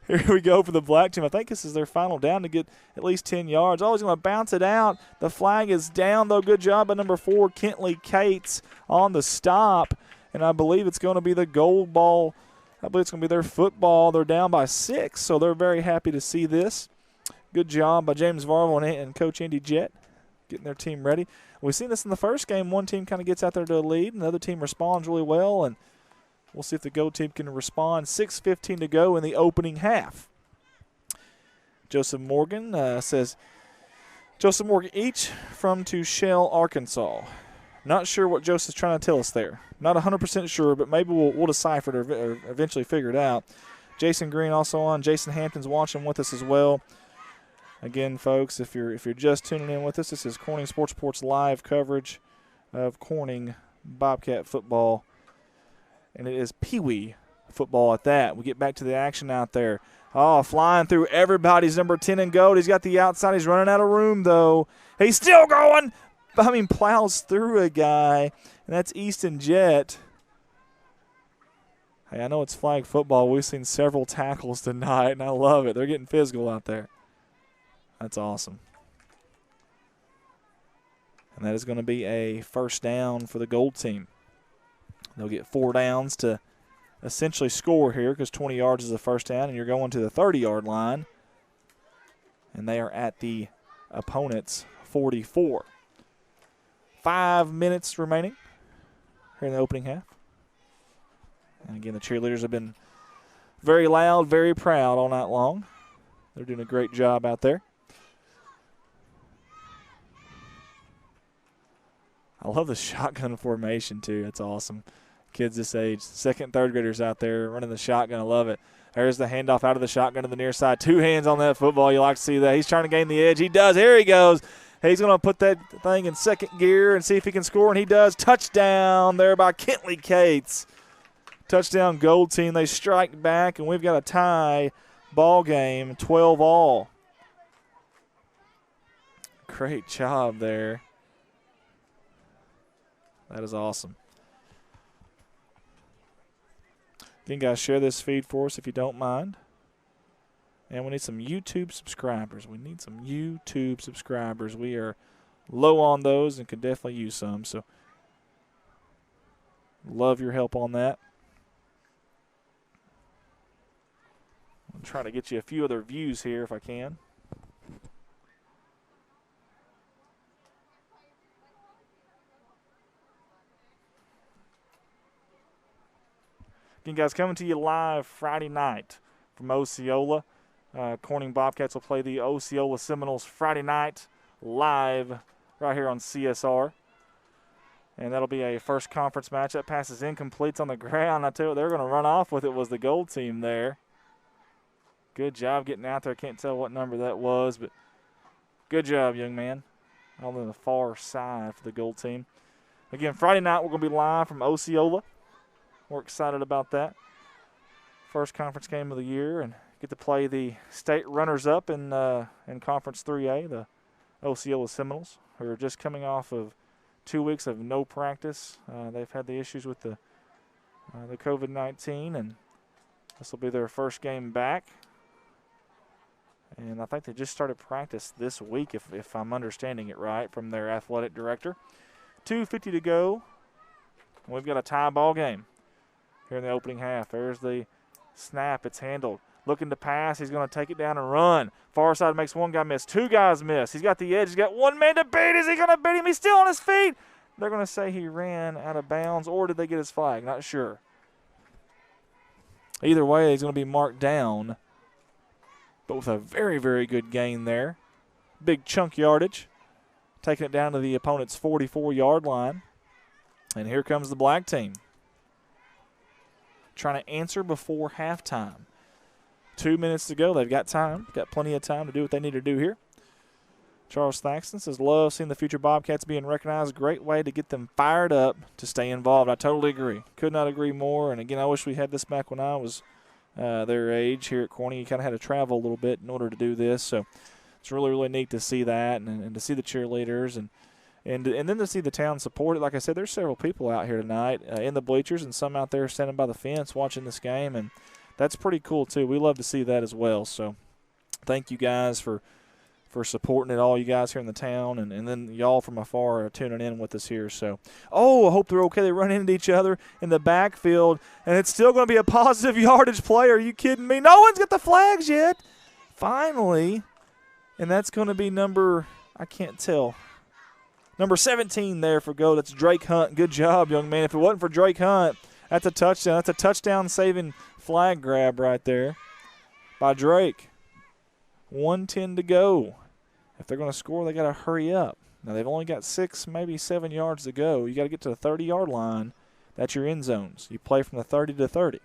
Here we go for the black team. I think this is their final down to get at least 10 yards. Oh, he's going to bounce it out. The flag is down, though. Good job by number 4, Kentley Cates, on the stop. And I believe it's going to be the gold ball. I believe it's going to be their football. They're down by 6, so they're very happy to see this. Good job by James Varvel and Coach Andy Jett getting their team ready. We've seen this in the first game. One team kind of gets out there to a lead, and the other team responds really well, and we'll see if the gold team can respond. 6:15 to go in the opening half. Joseph Morgan says, Joseph Morgan, each from Tuchel, Arkansas. Not sure what Joseph's trying to tell us there. Not 100% sure, but maybe we'll decipher it or eventually figure it out. Jason Green also on. Jason Hampton's watching with us as well. Again, folks, if you're just tuning in with us, this is Corning Sports Report's live coverage of Corning Bobcat football. And it is Peewee football at that. We get back to the action out there. Oh, flying through everybody's number 10 in gold. He's got the outside. He's running out of room, though. He's still going. I mean, plows through a guy, and that's Easton Jett. Hey, I know it's flag football. We've seen several tackles tonight, and I love it. They're getting physical out there. That's awesome. And that is going to be a first down for the gold team. They'll get 4 downs to essentially score here because 20 yards is the first down, and you're going to the 30-yard line. And they are at the opponent's 44. 5 minutes remaining here in the opening half. And again, the cheerleaders have been very loud, very proud all night long. They're doing a great job out there. I love the shotgun formation, too. That's awesome. Kids this age, second, third graders out there running the shotgun. I love it. There's the handoff out of the shotgun to the near side. 2 hands on that football. You like to see that. He's trying to gain the edge. He does. Here he goes. He's going to put that thing in second gear and see if he can score, and he does. Touchdown there by Kentley Cates. Touchdown gold team. They strike back, and we've got a tie ball game, 12-all. Great job there. That is awesome. Again, guys, share this feed for us if you don't mind. And we need some YouTube subscribers. We are low on those and could definitely use some. So love your help on that. I'm trying to get you a few other views here if I can. Again, guys, coming to you live Friday night from Osceola. Corning Bobcats will play the Osceola Seminoles Friday night live right here on CSR. And that'll be a first conference match. That pass is incomplete on the ground. I tell you what, they're going to run off with it was the gold team there. Good job getting out there. Can't tell what number that was, but good job, young man. On the far side for the gold team. Again, Friday night we're going to be live from Osceola. We're excited about that. First conference game of the year, and get to play the state runners-up in Conference 3A, the Osceola Seminoles, who are just coming off of 2 weeks of no practice. They've had the issues with the COVID-19, and this will be their first game back. And I think they just started practice this week, if I'm understanding it right, from their athletic director. 2:50 to go. We've got a tie ball game here in the opening half. There's the snap. It's handled. Looking to pass. He's going to take it down and run. Far side makes one guy miss. Two guys miss. He's got the edge. He's got one man to beat. Is he going to beat him? He's still on his feet. They're going to say he ran out of bounds, or did they get his flag? Not sure. Either way, he's going to be marked down. But with a very, very good gain there. Big chunk yardage. Taking it down to the opponent's 44-yard line. And here comes the black team. Trying to answer before halftime. 2 minutes to go. They've got time. Got plenty of time to do what they need to do here. Charles Thaxton says, love seeing the future Bobcats being recognized. Great way to get them fired up to stay involved. I totally agree. Could not agree more. And, again, I wish we had this back when I was their age here at Corning. You kind of had to travel a little bit in order to do this. So it's really, really neat to see that and to see the cheerleaders and then to see the town support it. Like I said, there's several people out here tonight in the bleachers and some out there standing by the fence watching this game, and that's pretty cool too. We love to see that as well. So thank you guys for supporting it, all you guys here in the town, and then y'all from afar are tuning in with us here. So, I hope they're okay. They run into each other in the backfield, and it's still going to be a positive yardage play. Are you kidding me? No one's got the flags yet. Finally, and that's going to be number 17 there for go. That's Drake Hunt. Good job, young man. If it wasn't for Drake Hunt, that's a touchdown. That's a touchdown-saving flag grab right there by Drake. 1:10 to go. If they're going to score, they got to hurry up. Now, they've only got 6, maybe 7 yards to go. You got to get to the 30-yard line. That's your end zones. You play from the 30 to 30.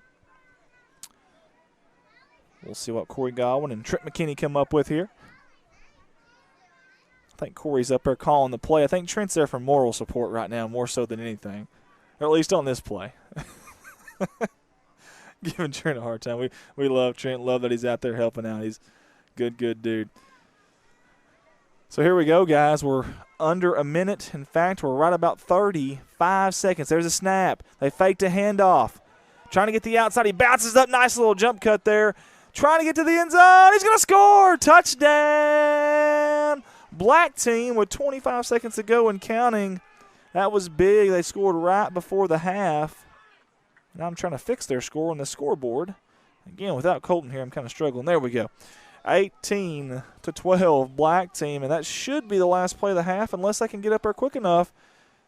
We'll see what Corey Godwin and Trent McKinney come up with here. I think Corey's up there calling the play. I think Trent's there for moral support right now, more so than anything, or at least on this play. Giving Trent a hard time. We love Trent, love that he's out there helping out. He's good dude. So here we go, guys. We're under a minute. In fact, we're right about 35 seconds. There's a snap. They faked a handoff. Trying to get the outside. He bounces up. Nice little jump cut there. Trying to get to the end zone. He's going to score. Touchdown. Black team with 25 seconds to go and counting. That was big. They scored right before the half. Now I'm trying to fix their score on the scoreboard. Again, without Colton here, I'm kind of struggling. There we go. 18-12, black team, and that should be the last play of the half unless they can get up there quick enough.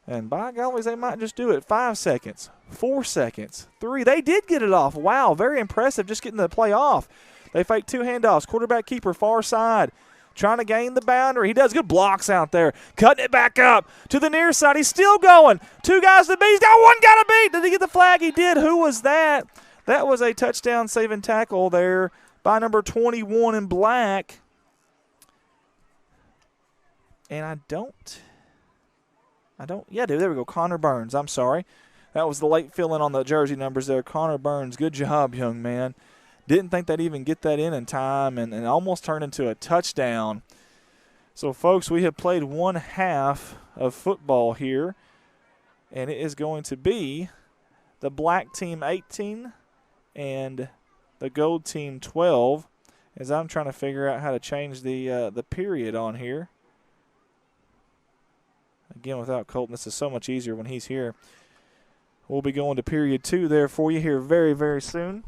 And by golly, they might just do it. 5 seconds, 4 seconds, 3. They did get it off. Wow, very impressive just getting the play off. They fake 2 handoffs. Quarterback keeper, far side, trying to gain the boundary. He does good blocks out there. Cutting it back up to the near side. He's still going. 2 guys to beat. He's got 1 guy to beat. Did he get the flag? He did. Who was that? That was a touchdown-saving tackle there by number 21 in black. And yeah, dude, there we go. Connor Burns. I'm sorry. That was the late fill-in on the jersey numbers there. Connor Burns, good job, young man. Didn't think they'd even get that in time and almost turned into a touchdown. So, folks, we have played 1 half of football here, and it is going to be the black team 18 and the gold team 12, as I'm trying to figure out how to change the period on here. Again, without Colton, this is so much easier when he's here. We'll be going to period 2 there for you here very, very soon.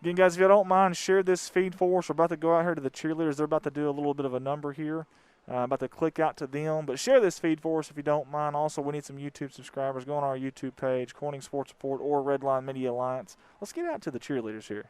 Again, guys, if you don't mind, share this feed for us. We're about to go out here to the cheerleaders. They're about to do a little bit of a number here. About to click out to them. But share this feed for us if you don't mind. Also, we need some YouTube subscribers. Go on our YouTube page, Corning Sports Report or Redline Media Alliance. Let's get out to the cheerleaders here.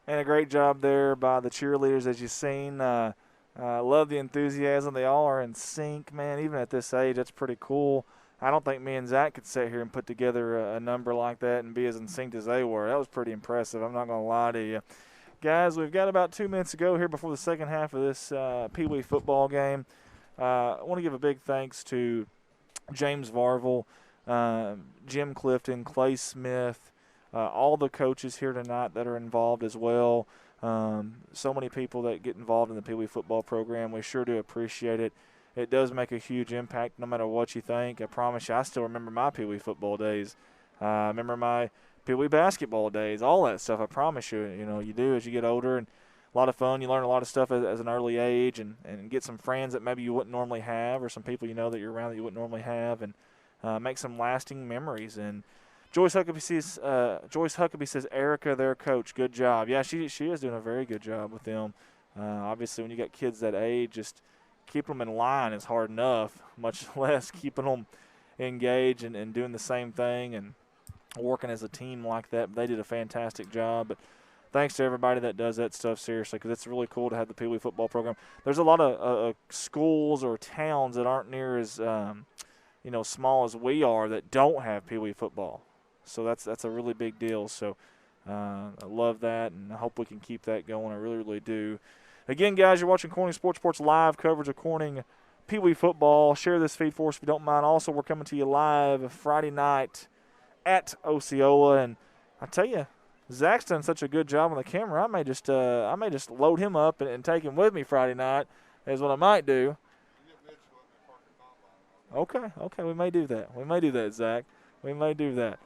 And a great job there by the cheerleaders, as you've seen. Love the enthusiasm. They all are in sync, man. Even at this age, that's pretty cool. I don't think me and Zach could sit here and put together a number like that and be as in sync as they were. That was pretty impressive. I'm not going to lie to you. Guys, we've got about 2 minutes to go here before the second half of this Peewee football game. I want to give a big thanks to James Varvel, Jim Clifton, Clay Smith, all the coaches here tonight that are involved as well. So many people that get involved in the Peewee football program. We sure do appreciate it. It does make a huge impact no matter what you think. I promise you, I still remember my Peewee football days. I remember my Peewee basketball days, all that stuff. I promise you, you do as you get older. And a lot of fun. You learn a lot of stuff as an early age and get some friends that maybe you wouldn't normally have or some people that you're around that you wouldn't normally have and make some lasting memories. And Joyce Huckabee says, Erica, their coach, good job. Yeah, she is doing a very good job with them. Obviously, when you got kids that age, just keeping them in line is hard enough, much less keeping them engaged and doing the same thing and working as a team like that. But they did a fantastic job. But thanks to everybody that does that stuff seriously, because it's really cool to have the Peewee football program. There's a lot of schools or towns that aren't near as small as we are that don't have Peewee football. So that's a really big deal. So I love that, and I hope we can keep that going. I really, really do. Again, guys, you're watching Corning Sports Report's live coverage of Corning Peewee football. Share this feed for us if you don't mind. Also, we're coming to you live Friday night at Osceola. And I tell you, Zach's done such a good job on the camera. I may just load him up and take him with me Friday night is what I might do. Okay, we may do that. We may do that, Zach. We may do that.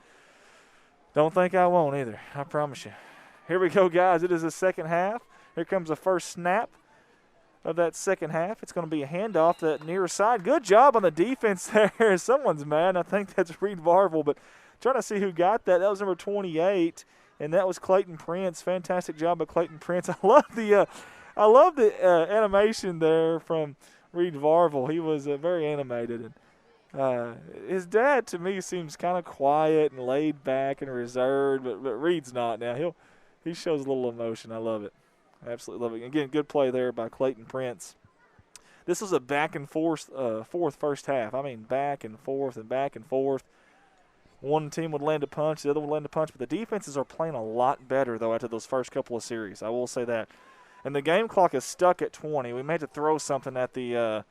Don't think I won't either. I promise you. Here we go, guys. It is the second half. Here comes the first snap of that second half. It's going to be a handoff to that near side. Good job on the defense there. Someone's mad. I think that's Reed Varvel, but trying to see who got that. That was number 28, and that was Clayton Prince. Fantastic job by Clayton Prince. I love the animation there from Reed Varvel. He was very animated. And his dad, to me, seems kind of quiet and laid back and reserved, but Reed's not now. He shows a little emotion. I love it. Absolutely love it. Again, good play there by Clayton Prince. This was a back and forth first half. I mean, back and forth and back and forth. One team would land a punch, the other would land a punch, but the defenses are playing a lot better, though, after those first couple of series. I will say that. And the game clock is stuck at 20. We may have to throw something at the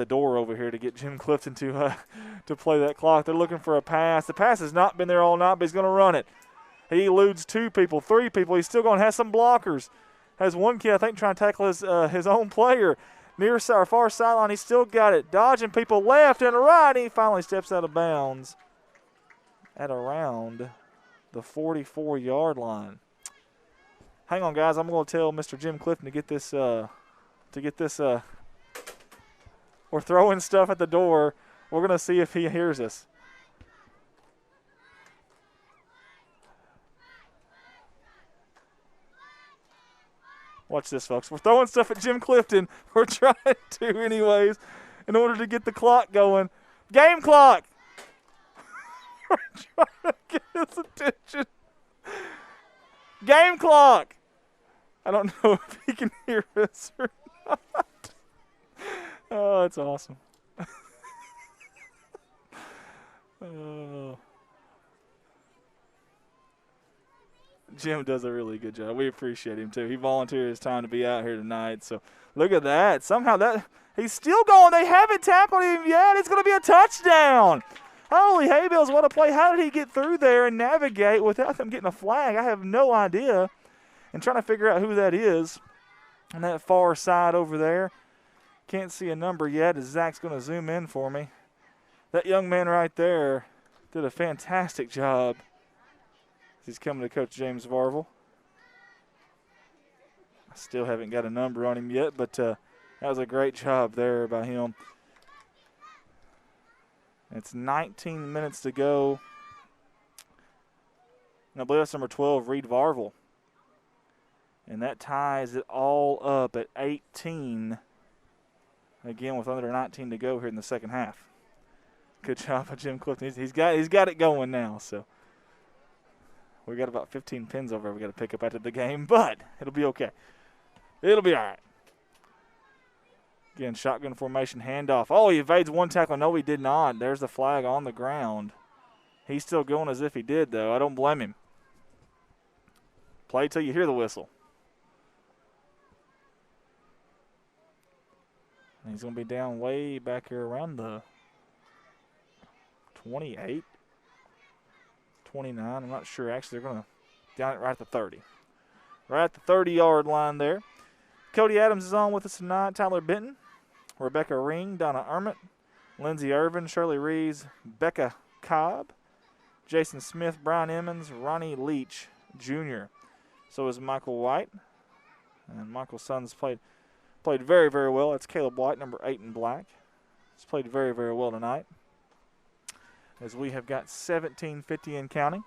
door over here to get Jim Clifton to play that clock. They're looking for a pass. The pass has not been there all night, but he's going to run it. He eludes 2 people, 3 people. He's still going to have some blockers. Has one kid, I think, trying to tackle his own player. near side, far sideline. He's still got it. Dodging people left and right. He finally steps out of bounds at around the 44-yard line. Hang on, guys. I'm going to tell Mr. Jim Clifton to get this. We're throwing stuff at the door. We're going to see if he hears us. Watch this, folks. We're throwing stuff at Jim Clifton. We're trying to, anyways, in order to get the clock going. Game clock. We're trying to get his attention. Game clock. I don't know if he can hear us or not. Oh, that's awesome. Oh. Jim does a really good job. We appreciate him, too. He volunteered his time to be out here tonight. So look at that. Somehow he's still going. They haven't tackled him yet. It's going to be a touchdown. Holy hay bales, what a play. How did he get through there and navigate without them getting a flag? I have no idea. And trying to figure out who that is on that far side over there. Can't see a number yet as Zach's going to zoom in for me. That young man right there did a fantastic job. He's coming to Coach James Varvel. I still haven't got a number on him yet, but that was a great job there by him. It's 19 minutes to go. And I believe that's number 12, Reed Varvel. And that ties it all up at 18. Again, with under 19 to go here in the second half. Good job by Jim Clifton. He's got it going now. So we got about 15 pins over we got to pick up after the game, but it'll be okay. It'll be all right. Again, shotgun formation handoff. Oh, he evades one tackle. No, he did not. There's the flag on the ground. He's still going as if he did, though. I don't blame him. Play till you hear the whistle. And he's going to be down way back here around the 28, 29. I'm not sure. Actually, they're going to down it right at the 30. Right at the 30-yard line there. Cody Adams is on with us tonight. Tyler Benton, Rebecca Ring, Donna Ermit, Lindsey Irvin, Shirley Reeves, Becca Cobb, Jason Smith, Brian Emmons, Ronnie Leach Jr. So is Michael White. And Michael's sons played very, very well. That's Caleb White, number 8 in black. He's played very, very well tonight. As we have got 17:50 and counting.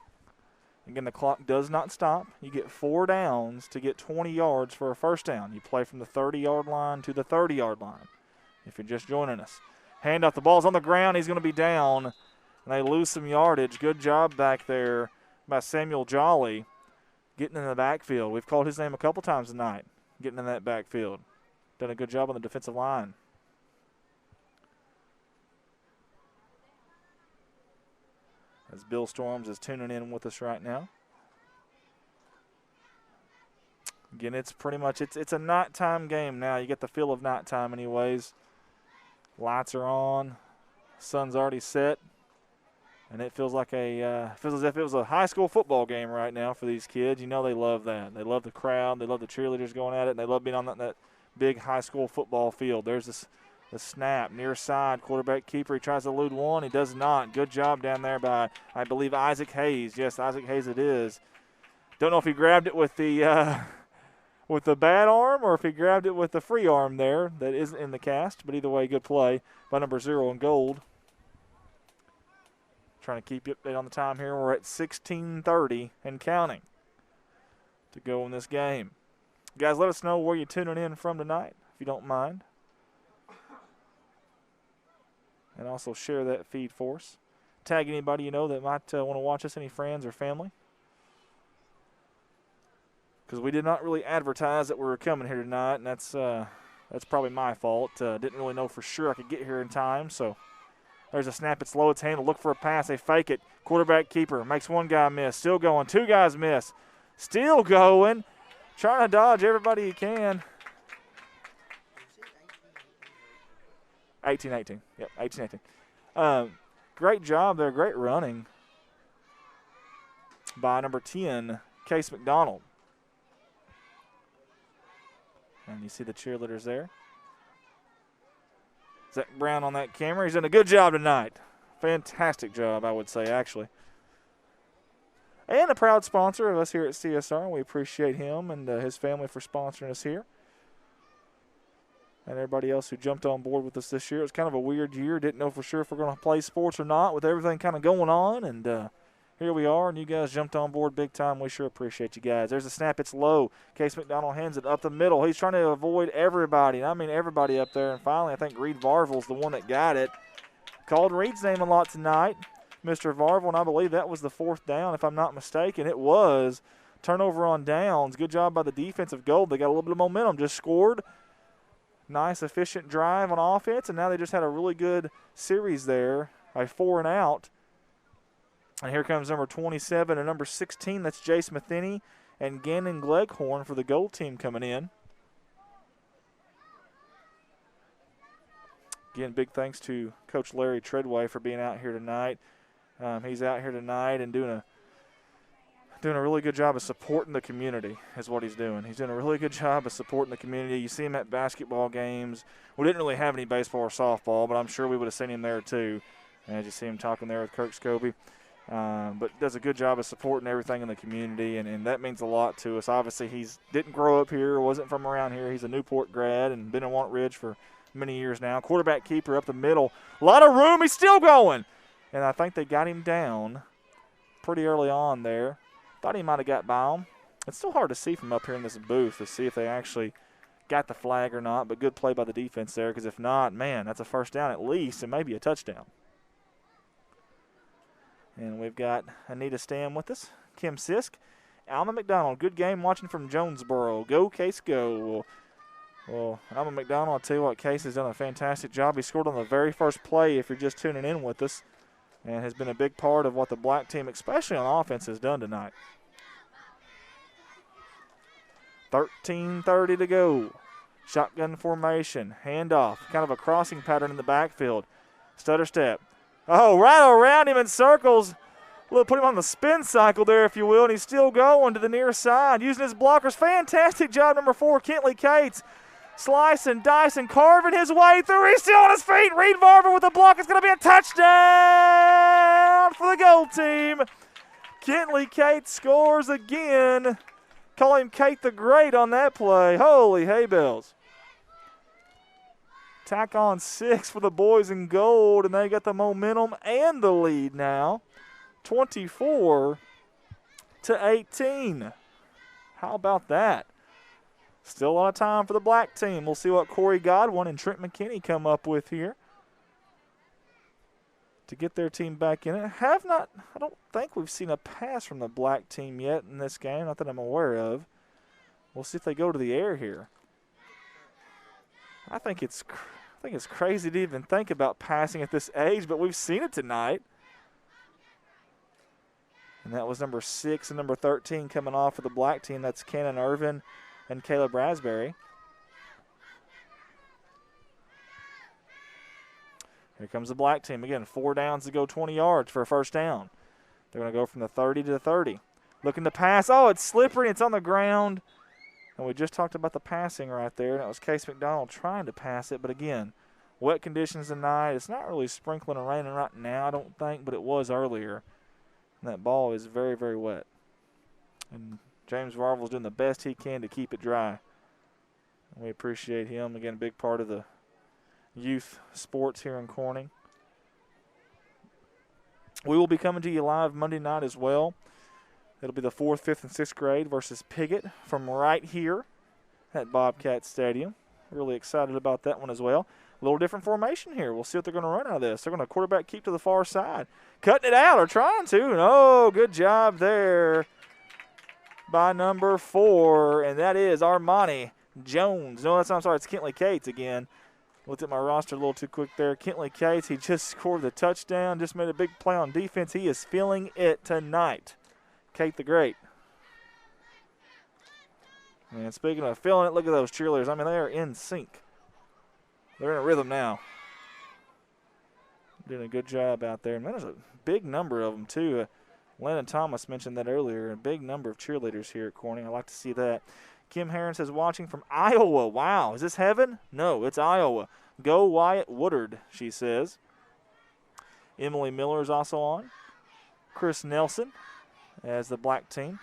Again, the clock does not stop. You get 4 downs to get 20 yards for a first down. You play from the 30-yard line to the 30-yard line if you're just joining us. Hand off, the ball's on the ground. He's going to be down, and they lose some yardage. Good job back there by Samuel Jolly getting in the backfield. We've called his name a couple times tonight, getting in that backfield. Done a good job on the defensive line. As Bill Storms is tuning in with us right now. Again, it's pretty much, it's a nighttime game now. You get the feel of nighttime anyways. Lights are on. Sun's already set. And it feels like feels as if it was a high school football game right now for these kids. You know they love that. They love the crowd. They love the cheerleaders going at it. And they love being on that big high school football field. There's the snap, near side, quarterback keeper. He tries to elude one. He does not. Good job down there by, I believe, Isaac Hayes. Yes, Isaac Hayes it is. Don't know if he grabbed it with the bad arm or if he grabbed it with the free arm there that isn't in the cast. But either way, good play by number 0 in gold. Trying to keep you updated on the time here. We're at 16:30 and counting to go in this game. Guys, let us know where you're tuning in from tonight, if you don't mind. And also share that feed for us. Tag anybody you know that might want to watch us, any friends or family. Because we did not really advertise that we were coming here tonight, and that's probably my fault. Didn't really know for sure I could get here in time. So there's a snap. It's low. It's handled. Look for a pass. They fake it. Quarterback keeper makes one guy miss. Still going. 2 guys miss. Still going. Trying to dodge everybody he can. 18-18. Yep, 18-18. Great job there. Great running by number 10, Case McDonald. And you see the cheerleaders there. Zach Brown on that camera. He's done a good job tonight. Fantastic job, I would say, actually. And a proud sponsor of us here at CSR. We appreciate him and his family for sponsoring us here. And everybody else who jumped on board with us this year. It was kind of a weird year. Didn't know for sure if we're going to play sports or not with everything kind of going on. And here we are, and you guys jumped on board big time. We sure appreciate you guys. There's a snap. It's low. Case McDonald hands it up the middle. He's trying to avoid everybody. And I mean everybody up there. And finally, I think Reed Varvel's the one that got it. Called Reed's name a lot tonight, Mr. Varvel, and I believe that was the 4th down, if I'm not mistaken. It was. Turnover on downs. Good job by the defensive Gold. They got a little bit of momentum. Just scored. Nice, efficient drive on offense, and now they just had a really good series there, a 4 and out. And here comes number 27 and number 16. That's Jace Matheny and Gannon Gleghorn for the Gold team coming in. Again, big thanks to Coach Larry Treadway for being out here tonight. He's out here tonight and doing a really good job of supporting the community is what he's doing. He's doing a really good job of supporting the community. You see him at basketball games. We didn't really have any baseball or softball, but I'm sure we would have seen him there too. And you see him talking there with Kirk Scobie. But does a good job of supporting everything in the community, and that means a lot to us. Obviously, he didn't grow up here, wasn't from around here. He's a Newport grad and been in Want Ridge for many years now. Quarterback keeper up the middle. A lot of room. He's still going. And I think they got him down pretty early on there. Thought he might have got by him. It's still hard to see from up here in this booth to see if they actually got the flag or not, but good play by the defense there, because if not, man, that's a 1st down at least and maybe a touchdown. And we've got Anita Stam with us, Kim Sisk, Alma McDonald. Good game watching from Jonesboro. Go, Case, go. Well, Alma McDonald, I'll tell you what, Case has done a fantastic job. He scored on the very first play if you're just tuning in with us, and has been a big part of what the black team, especially on offense, has done tonight. 13:30 to go. Shotgun formation, handoff, kind of a crossing pattern in the backfield. Stutter step. Oh, right around him in circles. We'll put him on the spin cycle there, if you will, and he's still going to the near side, using his blockers. Fantastic job, number 4, Kentley Cates. Slicing, dicing, carving his way through. He's still on his feet. Reed Varver with the block. It's going to be a touchdown for the Gold team. Kentley Cates scores again. Call him Kate the Great on that play. Holy hay bells. Tack on 6 for the boys in gold, and they got the momentum and the lead now. 24-18. How about that? Still a lot of time for the black team. We'll see what Corey Godwin and Trent McKinney come up with here to get their team back in it. I don't think we've seen a pass from the black team yet in this game, not that I'm aware of. We'll see if they go to the air here. I think it's crazy to even think about passing at this age, but we've seen it tonight. And that was number 6 and number 13 coming off for the black team. That's Cannon Irvin and Caleb Raspberry. Here comes the black team. Again, 4 downs to go, 20 yards for a 1st down. They're going to go from the 30 to the 30. Looking to pass. Oh, it's slippery. It's on the ground. And we just talked about the passing right there. And it was Case McDonald trying to pass it. But, again, wet conditions tonight. It's not really sprinkling and raining right now, I don't think, but it was earlier. And that ball is very, very wet. And James Varvel's doing the best he can to keep it dry. And we appreciate him. Again, a big part of the youth sports here in Corning. We will be coming to you live Monday night as well. It'll be the 4th, 5th, and 6th grade versus Piggott from right here at Bobcat Stadium. Really excited about that one as well. A little different formation here. We'll see what they're going to run out of this. They're going to quarterback keep to the far side. Cutting it out or trying to. Oh, good job there by number 4, and that is Armani Jones. No, I'm sorry, it's Kentley Cates again. Looked at my roster a little too quick there. Kentley Cates, he just scored the touchdown, just made a big play on defense. He is feeling it tonight. Kate the Great. And speaking of feeling it, look at those cheerleaders. I mean, they are in sync. They're in a rhythm now. Doing a good job out there. And there's a big number of them, too. Lennon Thomas mentioned that earlier. A big number of cheerleaders here at Corning. I like to see that. Kim Herron says watching from Iowa. Wow, is this heaven? No, it's Iowa. Go Wyatt Woodard, she says. Emily Miller is also on. Chris Nelson as the black team.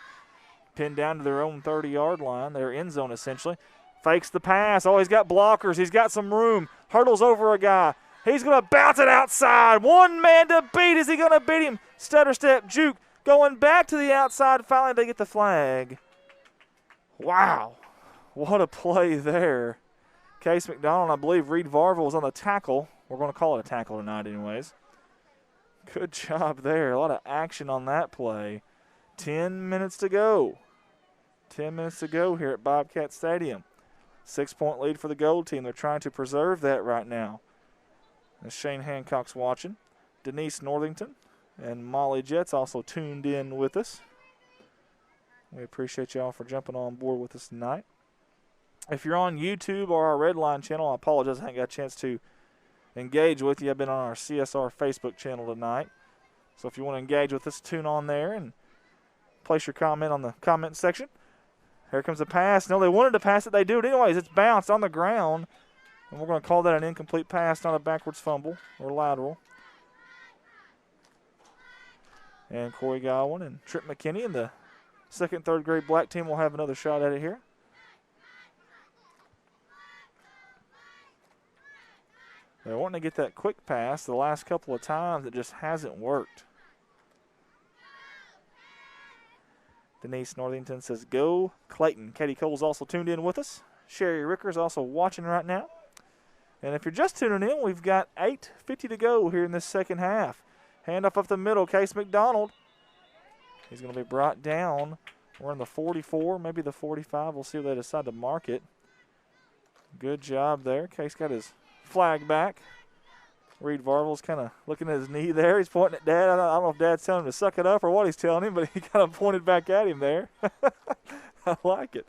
Pinned down to their own 30-yard line, their end zone essentially. Fakes the pass. Oh, he's got blockers. He's got some room. Hurdles over a guy. He's going to bounce it outside. One man to beat. Is he going to beat him? Stutter step, juke. Going back to the outside. Finally, they get the flag. Wow. What a play there. Case McDonald, I believe Reed Varvel was on the tackle. We're going to call it a tackle tonight anyways. Good job there. A lot of action on that play. 10 minutes to go. 10 minutes to go here at Bobcat Stadium. 6-point lead for the Gold team. They're trying to preserve that right now. As Shane Hancock's watching. Denise Northington and Molly Jets also tuned in with us. We appreciate y'all for jumping on board with us tonight. If you're on YouTube or our Redline channel, I apologize I haven't got a chance to engage with you. I've been on our CSR Facebook channel tonight. So if you want to engage with us, tune on there and place your comment on the comment section. Here comes the pass. No, they wanted to pass it. They do it anyways. It's bounced on the ground. And we're going to call that an incomplete pass, not a backwards fumble or lateral. And Corey Godwin and Trip McKinney and the second, third grade black team will have another shot at it here. They're wanting to get that quick pass. The last couple of times it just hasn't worked. Denise Northington says, go Clayton. Katie Cole's also tuned in with us. Sherry Ricker's also watching right now. And if you're just tuning in, we've got 8:50 to go here in this second half. Handoff up the middle, Case McDonald. He's going to be brought down. We're in the 44, maybe the 45. We'll see if they decide to mark it. Good job there. Case got his flag back. Reed Varvel's kind of looking at his knee there. He's pointing at Dad. I don't know if Dad's telling him to suck it up or what he's telling him, but he kind of pointed back at him there. I like it.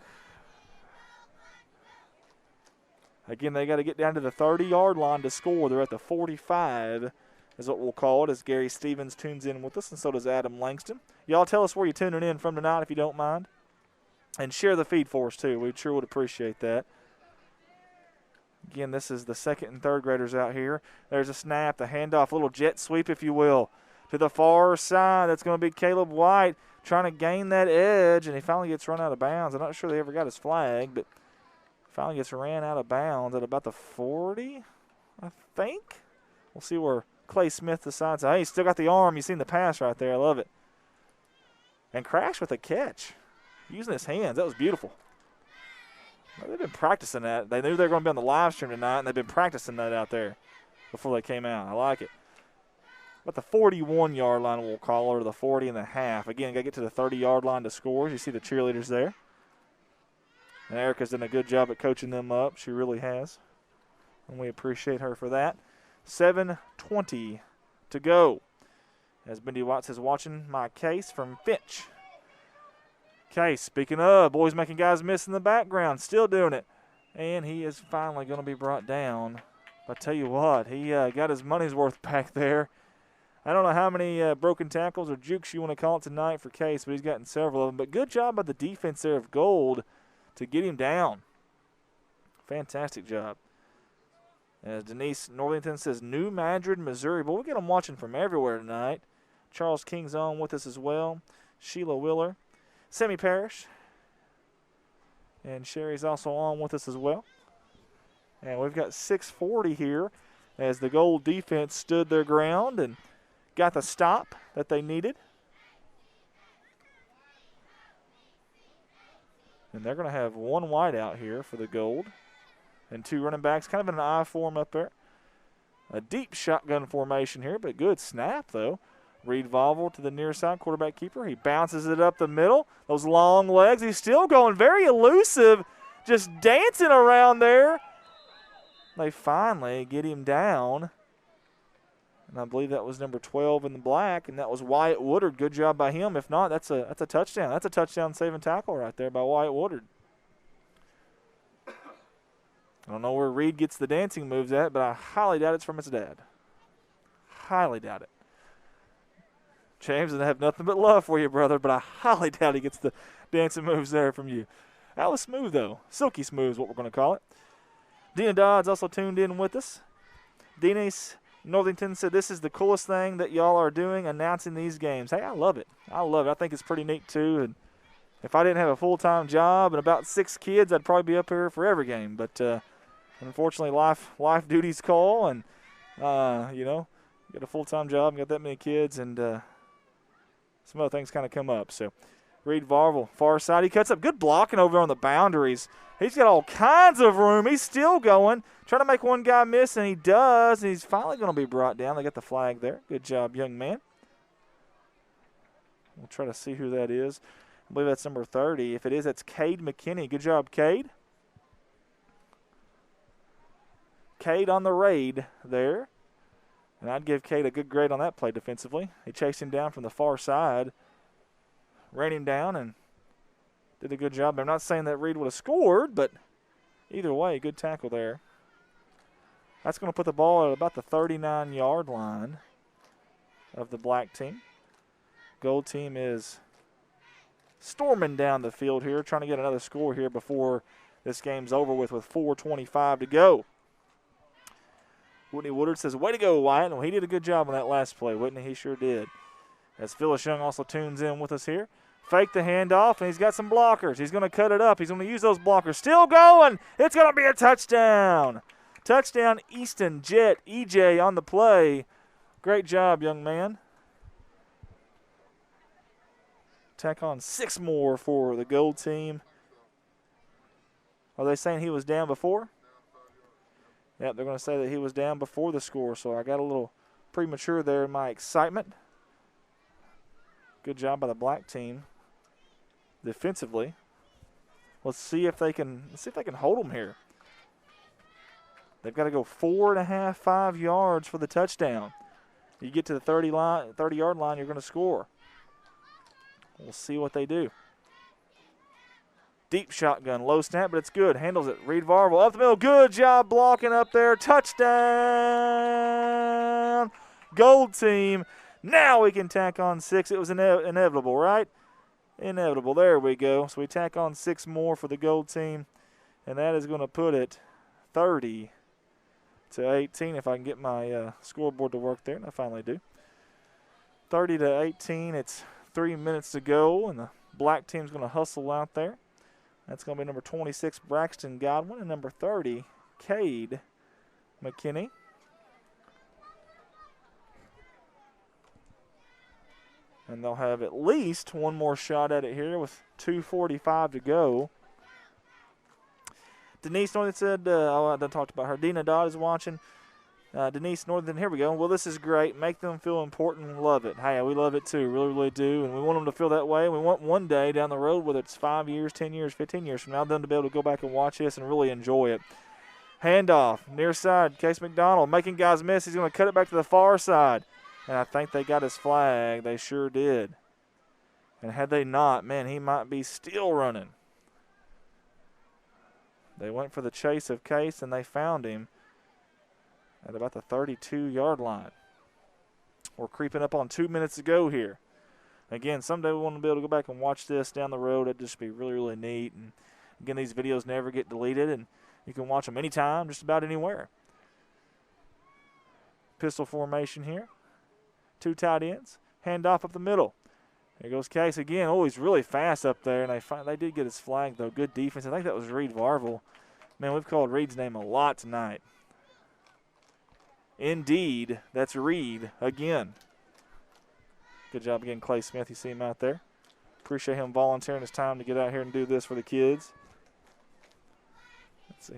Again, they got to get down to the 30-yard line to score. They're at the 45 is what we'll call it as Gary Stevens tunes in with us, and so does Adam Langston. Y'all tell us where you're tuning in from tonight if you don't mind. And share the feed for us, too. We sure would appreciate that. Again, this is the second and third graders out here. There's a snap, the handoff, a little jet sweep, if you will, to the far side. That's going to be Caleb White trying to gain that edge, and he finally gets run out of bounds. I'm not sure they ever got his flag, but finally gets ran out of bounds at about the 40, I think. We'll see where Clay Smith decides. Hey, he's still got the arm. You've seen the pass right there. I love it. And crashed with a catch, using his hands. That was beautiful. They've been practicing that. They knew they were going to be on the live stream tonight, and they've been practicing that out there before they came out. I like it. About the 41-yard line, we'll call it, or the 40 and a half. Again, got to get to the 30-yard line to score. You see the cheerleaders there. And Erica's done a good job at coaching them up. She really has. And we appreciate her for that. 7:20 to go. As Bendy Watts is watching my Case from Finch. Case, speaking of, boys making guys miss in the background, still doing it. And he is finally going to be brought down. But I tell you what, he got his money's worth back there. I don't know how many broken tackles or jukes you want to call it tonight for Case, but he's gotten several of them. But good job by the defense there of Gold to get him down. Fantastic job. As Denise Northington says, New Madrid, Missouri. But we get them watching from everywhere tonight. Charles King's on with us as well. Sheila Willer. Sammy Parrish. And Sherry's also on with us as well. And we've got 6:40 here as the Gold defense stood their ground and got the stop that they needed. And they're going to have one wide out here for the Gold. And two running backs, kind of in an I form up there. A deep shotgun formation here, but good snap, though. Reed Varvel to the near side, quarterback keeper. He bounces it up the middle. Those long legs. He's still going very elusive, just dancing around there. They finally get him down. And I believe that was number 12 in the black, and that was Wyatt Woodard. Good job by him. If not, that's a touchdown. That's a touchdown-saving tackle right there by Wyatt Woodard. I don't know where Reed gets the dancing moves at, but I highly doubt it's from his dad. Highly doubt it. James, I have nothing but love for you, brother, but I highly doubt he gets the dancing moves there from you. That was smooth, though. Silky smooth is what we're going to call it. Dina Dodds also tuned in with us. Denise Northington said, this is the coolest thing that y'all are doing, announcing these games. Hey, I love it. I love it. I think it's pretty neat, too. And if I didn't have a full-time job and about 6 kids, I'd probably be up here for every game. But unfortunately, life duties call, and, get a full-time job and got that many kids, and some other things kind of come up. So Reed Varvel, far side. He cuts up. Good blocking over on the boundaries. He's got all kinds of room. He's still going. Trying to make one guy miss, and he does. And he's finally going to be brought down. They got the flag there. Good job, young man. We'll try to see who that is. I believe that's number 30. If it is, that's Cade McKinney. Good job, Cade. Cade on the raid there. And I'd give Cade a good grade on that play defensively. He chased him down from the far side, ran him down, and did a good job. I'm not saying that Reed would have scored, but either way, good tackle there. That's going to put the ball at about the 39-yard line of the black team. Gold team is storming down the field here, trying to get another score here before this game's over with 4:25 to go. Whitney Woodard says, way to go, Wyatt. Well, he did a good job on that last play, Whitney. He sure did. As Phyllis Young also tunes in with us here. Fake the handoff, and he's got some blockers. He's going to cut it up. He's going to use those blockers. Still going. It's going to be a touchdown. Touchdown, Easton Jet, EJ on the play. Great job, young man. Tack on 6 more for the gold team. Are they saying he was down before? Yep, they're going to say that he was down before the score, so I got a little premature there in my excitement. Good job by the black team defensively. Let's see if they can hold them here. They've got to go 4.5, 5 yards for the touchdown. You get to the 30-yard line, you're going to score. We'll see what they do. Deep shotgun, low snap, but it's good. Handles it. Reed Varvel up the middle. Good job blocking up there. Touchdown. Gold team. Now we can tack on 6. It was inevitable, right? Inevitable. There we go. So we tack on 6 more for the gold team, and that is going to put it 30-18 if I can get my scoreboard to work there, and I finally do. 30-18. It's 3 minutes to go, and the black team's going to hustle out there. That's going to be number 26, Braxton Godwin, and number 30, Cade McKinney. And they'll have at least one more shot at it here with 2:45 to go. Denise Northern said, I done talked about her. Dina Dodd is watching. Denise Northern, here we go. Well, this is great. Make them feel important. Love it. Hey, we love it too. Really, really do. And we want them to feel that way. We want one day down the road, whether it's 5 years, 10 years, 15 years from now, them to be able to go back and watch this and really enjoy it. Handoff, near side, Case McDonald making guys miss. He's going to cut it back to the far side. And I think they got his flag. They sure did. And had they not, man, he might be still running. They went for the chase of Case, and they found him at about the 32-yard line. We're creeping up on 2 minutes to go here. Again, someday we want to be able to go back and watch this down the road. It'd just be really, really neat. And again, these videos never get deleted, and you can watch them anytime, just about anywhere. Pistol formation here. 2 tight ends. Handoff up the middle. Here goes Case again. Oh, he's really fast up there, and they did get his flag, though. Good defense. I think that was Reed Varvel. Man, we've called Reed's name a lot tonight. Indeed, that's Reed again. Good job again, Clay Smith. You see him out there. Appreciate him volunteering his time to get out here and do this for the kids.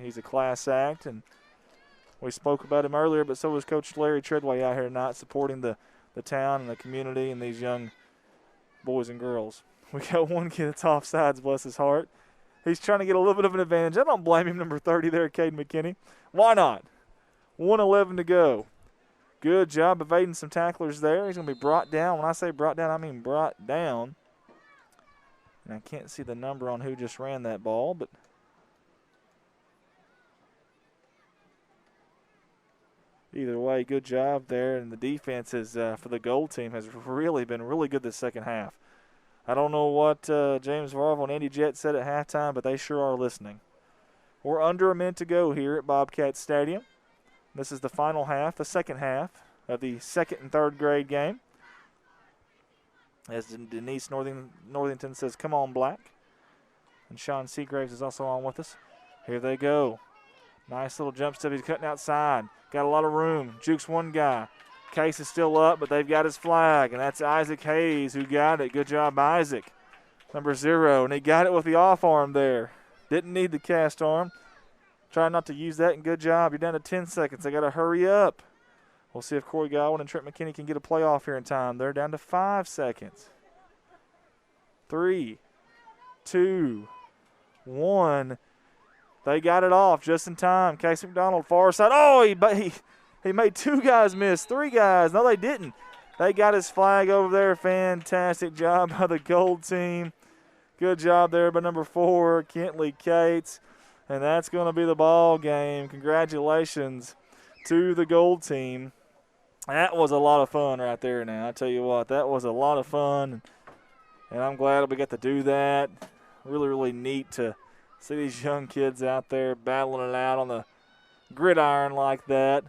He's a class act, and we spoke about him earlier, but so was Coach Larry Treadway out here tonight supporting the town and the community and these young boys and girls. We got one kid that's offsides, bless his heart. He's trying to get a little bit of an advantage. I don't blame him, number 30 there, Cade McKinney. Why not? 1:11 to go. Good job evading some tacklers there. He's going to be brought down. When I say brought down, I mean brought down. And I can't see the number on who just ran that ball, but either way, good job there. And the defense is, for the gold team has really been really good this second half. I don't know what James Varvel and Andy Jett said at halftime, but they sure are listening. We're under a minute to go here at Bobcat Stadium. This is the final half, the second half of the second and third grade game. As Denise Northington says, come on, Black. And Sean Seagraves is also on with us. Here they go. Nice little jump step. He's cutting outside. Got a lot of room. Jukes one guy. Case is still up, but they've got his flag, and that's Isaac Hayes who got it. Good job, Isaac. Number 0, and he got it with the off arm there. Didn't need the cast arm. Try not to use that, and good job. You're down to 10 seconds. They got to hurry up. We'll see if Corey Godwin and Trent McKinney can get a playoff here in time. They're down to 5 seconds. 3, 2, 1. They got it off just in time. Casey McDonald, far side. Oh, he made 2 guys miss, 3 guys. No, they didn't. They got his flag over there. Fantastic job by the gold team. Good job there by number 4, Kentley Cates. And that's going to be the ball game. Congratulations to the gold team. That was a lot of fun right there now. I tell you what, that was a lot of fun. And I'm glad we got to do that. Really, really neat to see these young kids out there battling it out on the gridiron like that.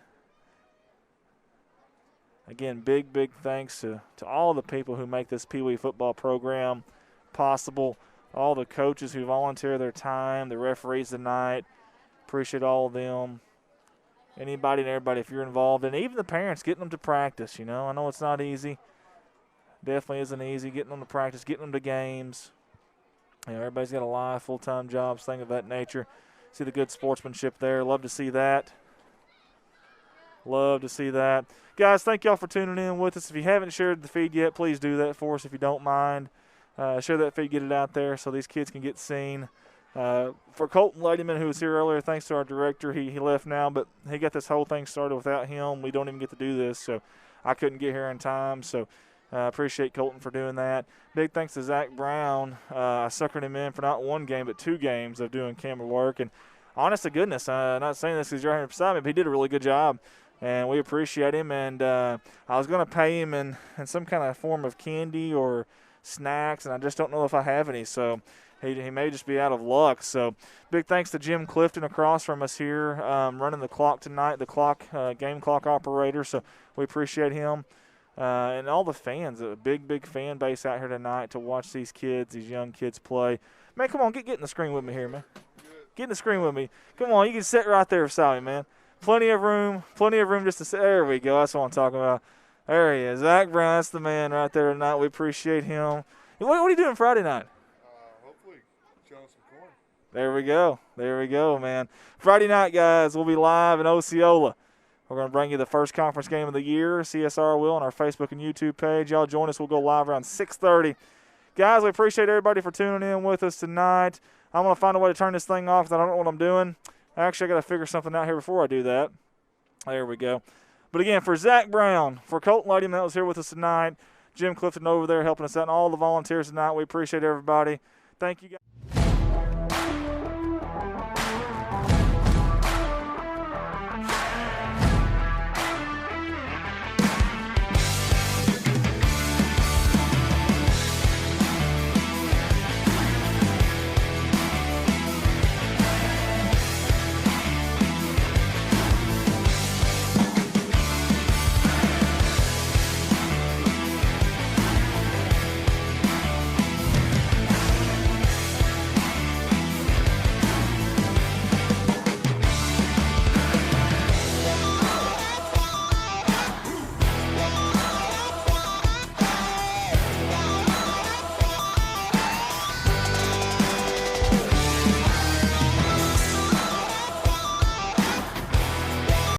Again, big, big thanks to all the people who make this Peewee football program possible, all the coaches who volunteer their time, the referees tonight. Appreciate all of them. Anybody and everybody, if you're involved, and even the parents, getting them to practice, you know. I know it's not easy. Definitely isn't easy getting them to practice, getting them to games. You know, everybody's got a life, full-time jobs, things of that nature. See the good sportsmanship there. Love to see that. Love to see that. Guys, thank y'all for tuning in with us. If you haven't shared the feed yet, please do that for us if you don't mind. Share that feed, get it out there so these kids can get seen. For Colton Ladyman, who was here earlier, thanks to our director. He left now, but he got this whole thing started without him. We don't even get to do this, so I couldn't get here in time. So appreciate Colton for doing that. Big thanks to Zach Brown. I suckered him in for not 1 game but 2 games of doing camera work. And honest to goodness, not saying this because you're right here beside me, but he did a really good job. And we appreciate him. And I was going to pay him in some kind of form of candy or snacks, and I just don't know if I have any. So he may just be out of luck. So big thanks to Jim Clifton across from us here running the clock tonight, the game clock operator. So we appreciate him. And all the fans, a big, big fan base out here tonight to watch these kids, these young kids play. Man, come on, get in the screen with me here, man. Get in the screen with me. Come on, you can sit right there beside me, man. Plenty of room just to sit. There we go. That's what I'm talking about. There he is. Zach Brown, that's the man right there tonight. We appreciate him. What are you doing Friday night? Hopefully, showing some corn. There we go. There we go, man. Friday night, guys, we'll be live in Osceola. We're going to bring you the first conference game of the year. CSR will on our Facebook and YouTube page. Y'all join us. We'll go live around 6:30. Guys, we appreciate everybody for tuning in with us tonight. I'm going to find a way to turn this thing off because I don't know what I'm doing. Actually, I got to figure something out here before I do that. There we go. But again, for Zach Brown, for Colton Ladyman that was here with us tonight, Jim Clifton over there helping us out, and all the volunteers tonight, we appreciate everybody. Thank you, guys.